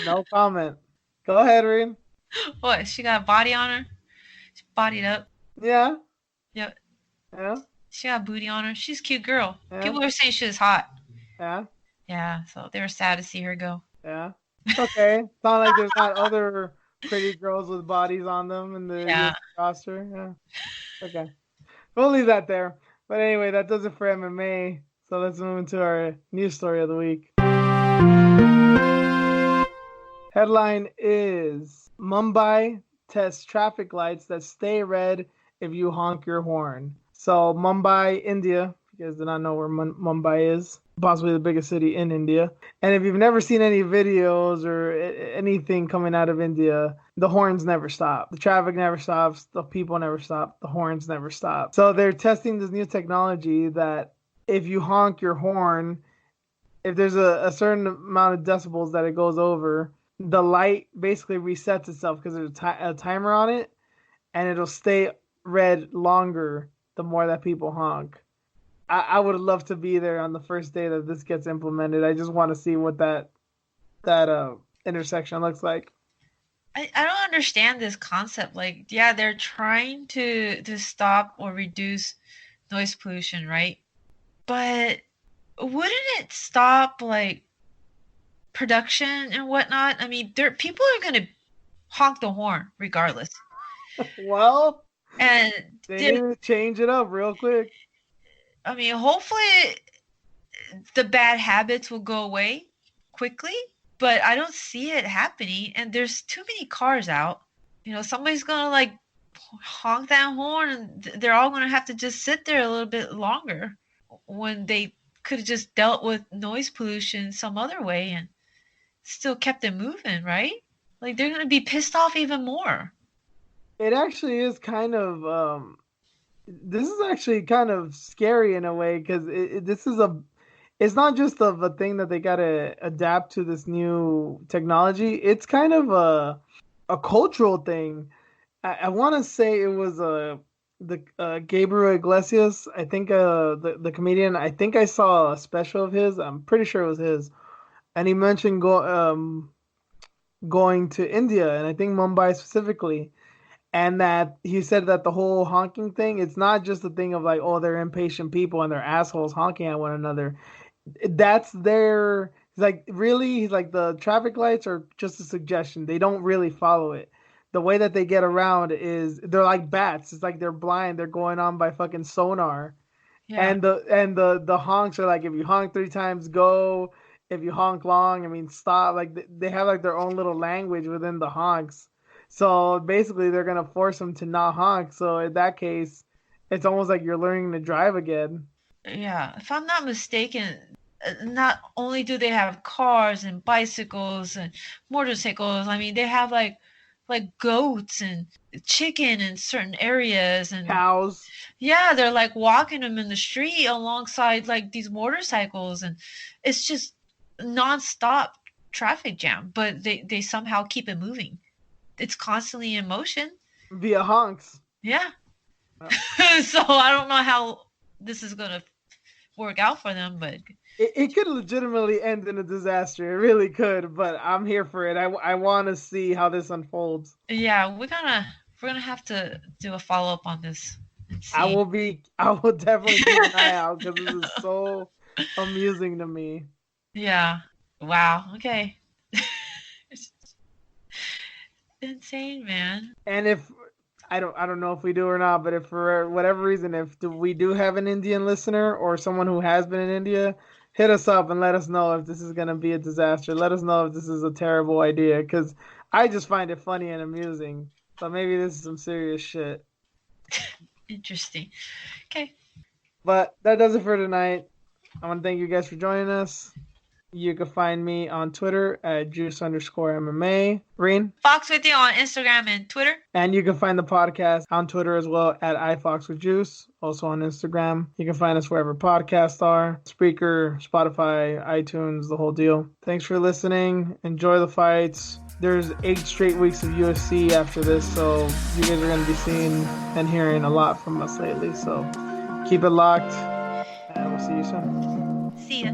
No comment. Go ahead, Reed. what? She got a body on her. She bodied up. Yeah, Yep. yeah, She got a booty on her. She's a cute girl. yeah, People were saying she was hot. yeah, Yeah, so they were sad to see her go. yeah. It's okay. It's not like there's not other pretty girls with bodies on them in the Yeah. UFC roster. Yeah. Okay. We'll leave that there. But anyway, that does it for MMA. So let's move into our news story of the week. Headline is Mumbai tests traffic lights that stay red if you honk your horn. So Mumbai, India, if you guys do not know where Mumbai is, possibly the biggest city in India. And if you've never seen any videos or anything coming out of India, the horns never stop. The traffic never stops. The people never stop. The horns never stop. So they're testing this new technology that if you honk your horn, if there's a certain amount of decibels that it goes over, the light basically resets itself because there's a timer on it, and it'll stay red longer the more that people honk. I would love to be there on the first day that this gets implemented. I just want to see what that intersection looks like. I don't understand this concept. Like, yeah, they're trying to stop or reduce noise pollution, right? But wouldn't it stop like production and whatnot? I mean, people are gonna honk the horn regardless. Well, And they need to change it up real quick. I mean, hopefully the bad habits will go away quickly, but I don't see it happening. And there's too many cars out. You know, somebody's gonna like honk that horn, and they're all gonna have to just sit there a little bit longer when they could have just dealt with noise pollution some other way and still kept it moving, right? Like they're gonna be pissed off even more. It actually is kind of this is actually kind of scary in a way because this is it's not just of a thing that they gotta adapt to this new technology. It's kind of a cultural thing. I want to say it was the Gabriel Iglesias. I think the comedian. I think I saw a special of his. I'm pretty sure it was his, and he mentioned going to India, and I think Mumbai specifically, and that he said that the whole honking thing, it's not just a thing of like, oh, they're impatient people and they're assholes honking at one another. That's their, he's like, really, he's like, the traffic lights are just a suggestion. They don't really follow it. The way that they get around is they're like bats. It's like they're blind. They're going on by fucking sonar. Yeah. And the honks are like, if you honk 3 times, go. If you honk long, I mean, stop. Like they have like their own little language within the honks. So basically, they're gonna force them to not honk. So in that case, it's almost like you're learning to drive again. Yeah, if I'm not mistaken, not only do they have cars and bicycles and motorcycles, I mean they have like goats and chicken in certain areas, and Cows. yeah, they're like walking them in the street alongside like these motorcycles, and it's just nonstop traffic jam, but they somehow keep it moving. It's constantly in motion. Via honks. Yeah. Uh, So I don't know how this is gonna work out for them, but it could legitimately end in a disaster. It really could, but I'm here for it. I want to see how this unfolds. yeah, we're gonna have to do a follow up on this and I see. will definitely keep an eye out because this is so amusing to me. Yeah. Wow. Okay. It's insane, man. And if I don't know if we do or not, but if for whatever reason, if we do have an Indian listener or someone who has been in India, hit us up and let us know if this is gonna be a disaster. Let us know if this is a terrible idea, because I just find it funny and amusing. But maybe this is some serious shit. Interesting. Okay. But that does it for tonight. I want to thank you guys for joining us. You can find me on Twitter at juice_MMA. Reen? Fox with you on Instagram and Twitter. And you can find the podcast on Twitter as well at iFoxWithJuice, also on Instagram. You can find us wherever podcasts are, Spreaker, Spotify, iTunes, the whole deal. Thanks for listening. Enjoy the fights. There's 8 straight weeks of UFC after this, so you guys are going to be seeing and hearing a lot from us lately. So keep it locked, and we'll see you soon. See ya.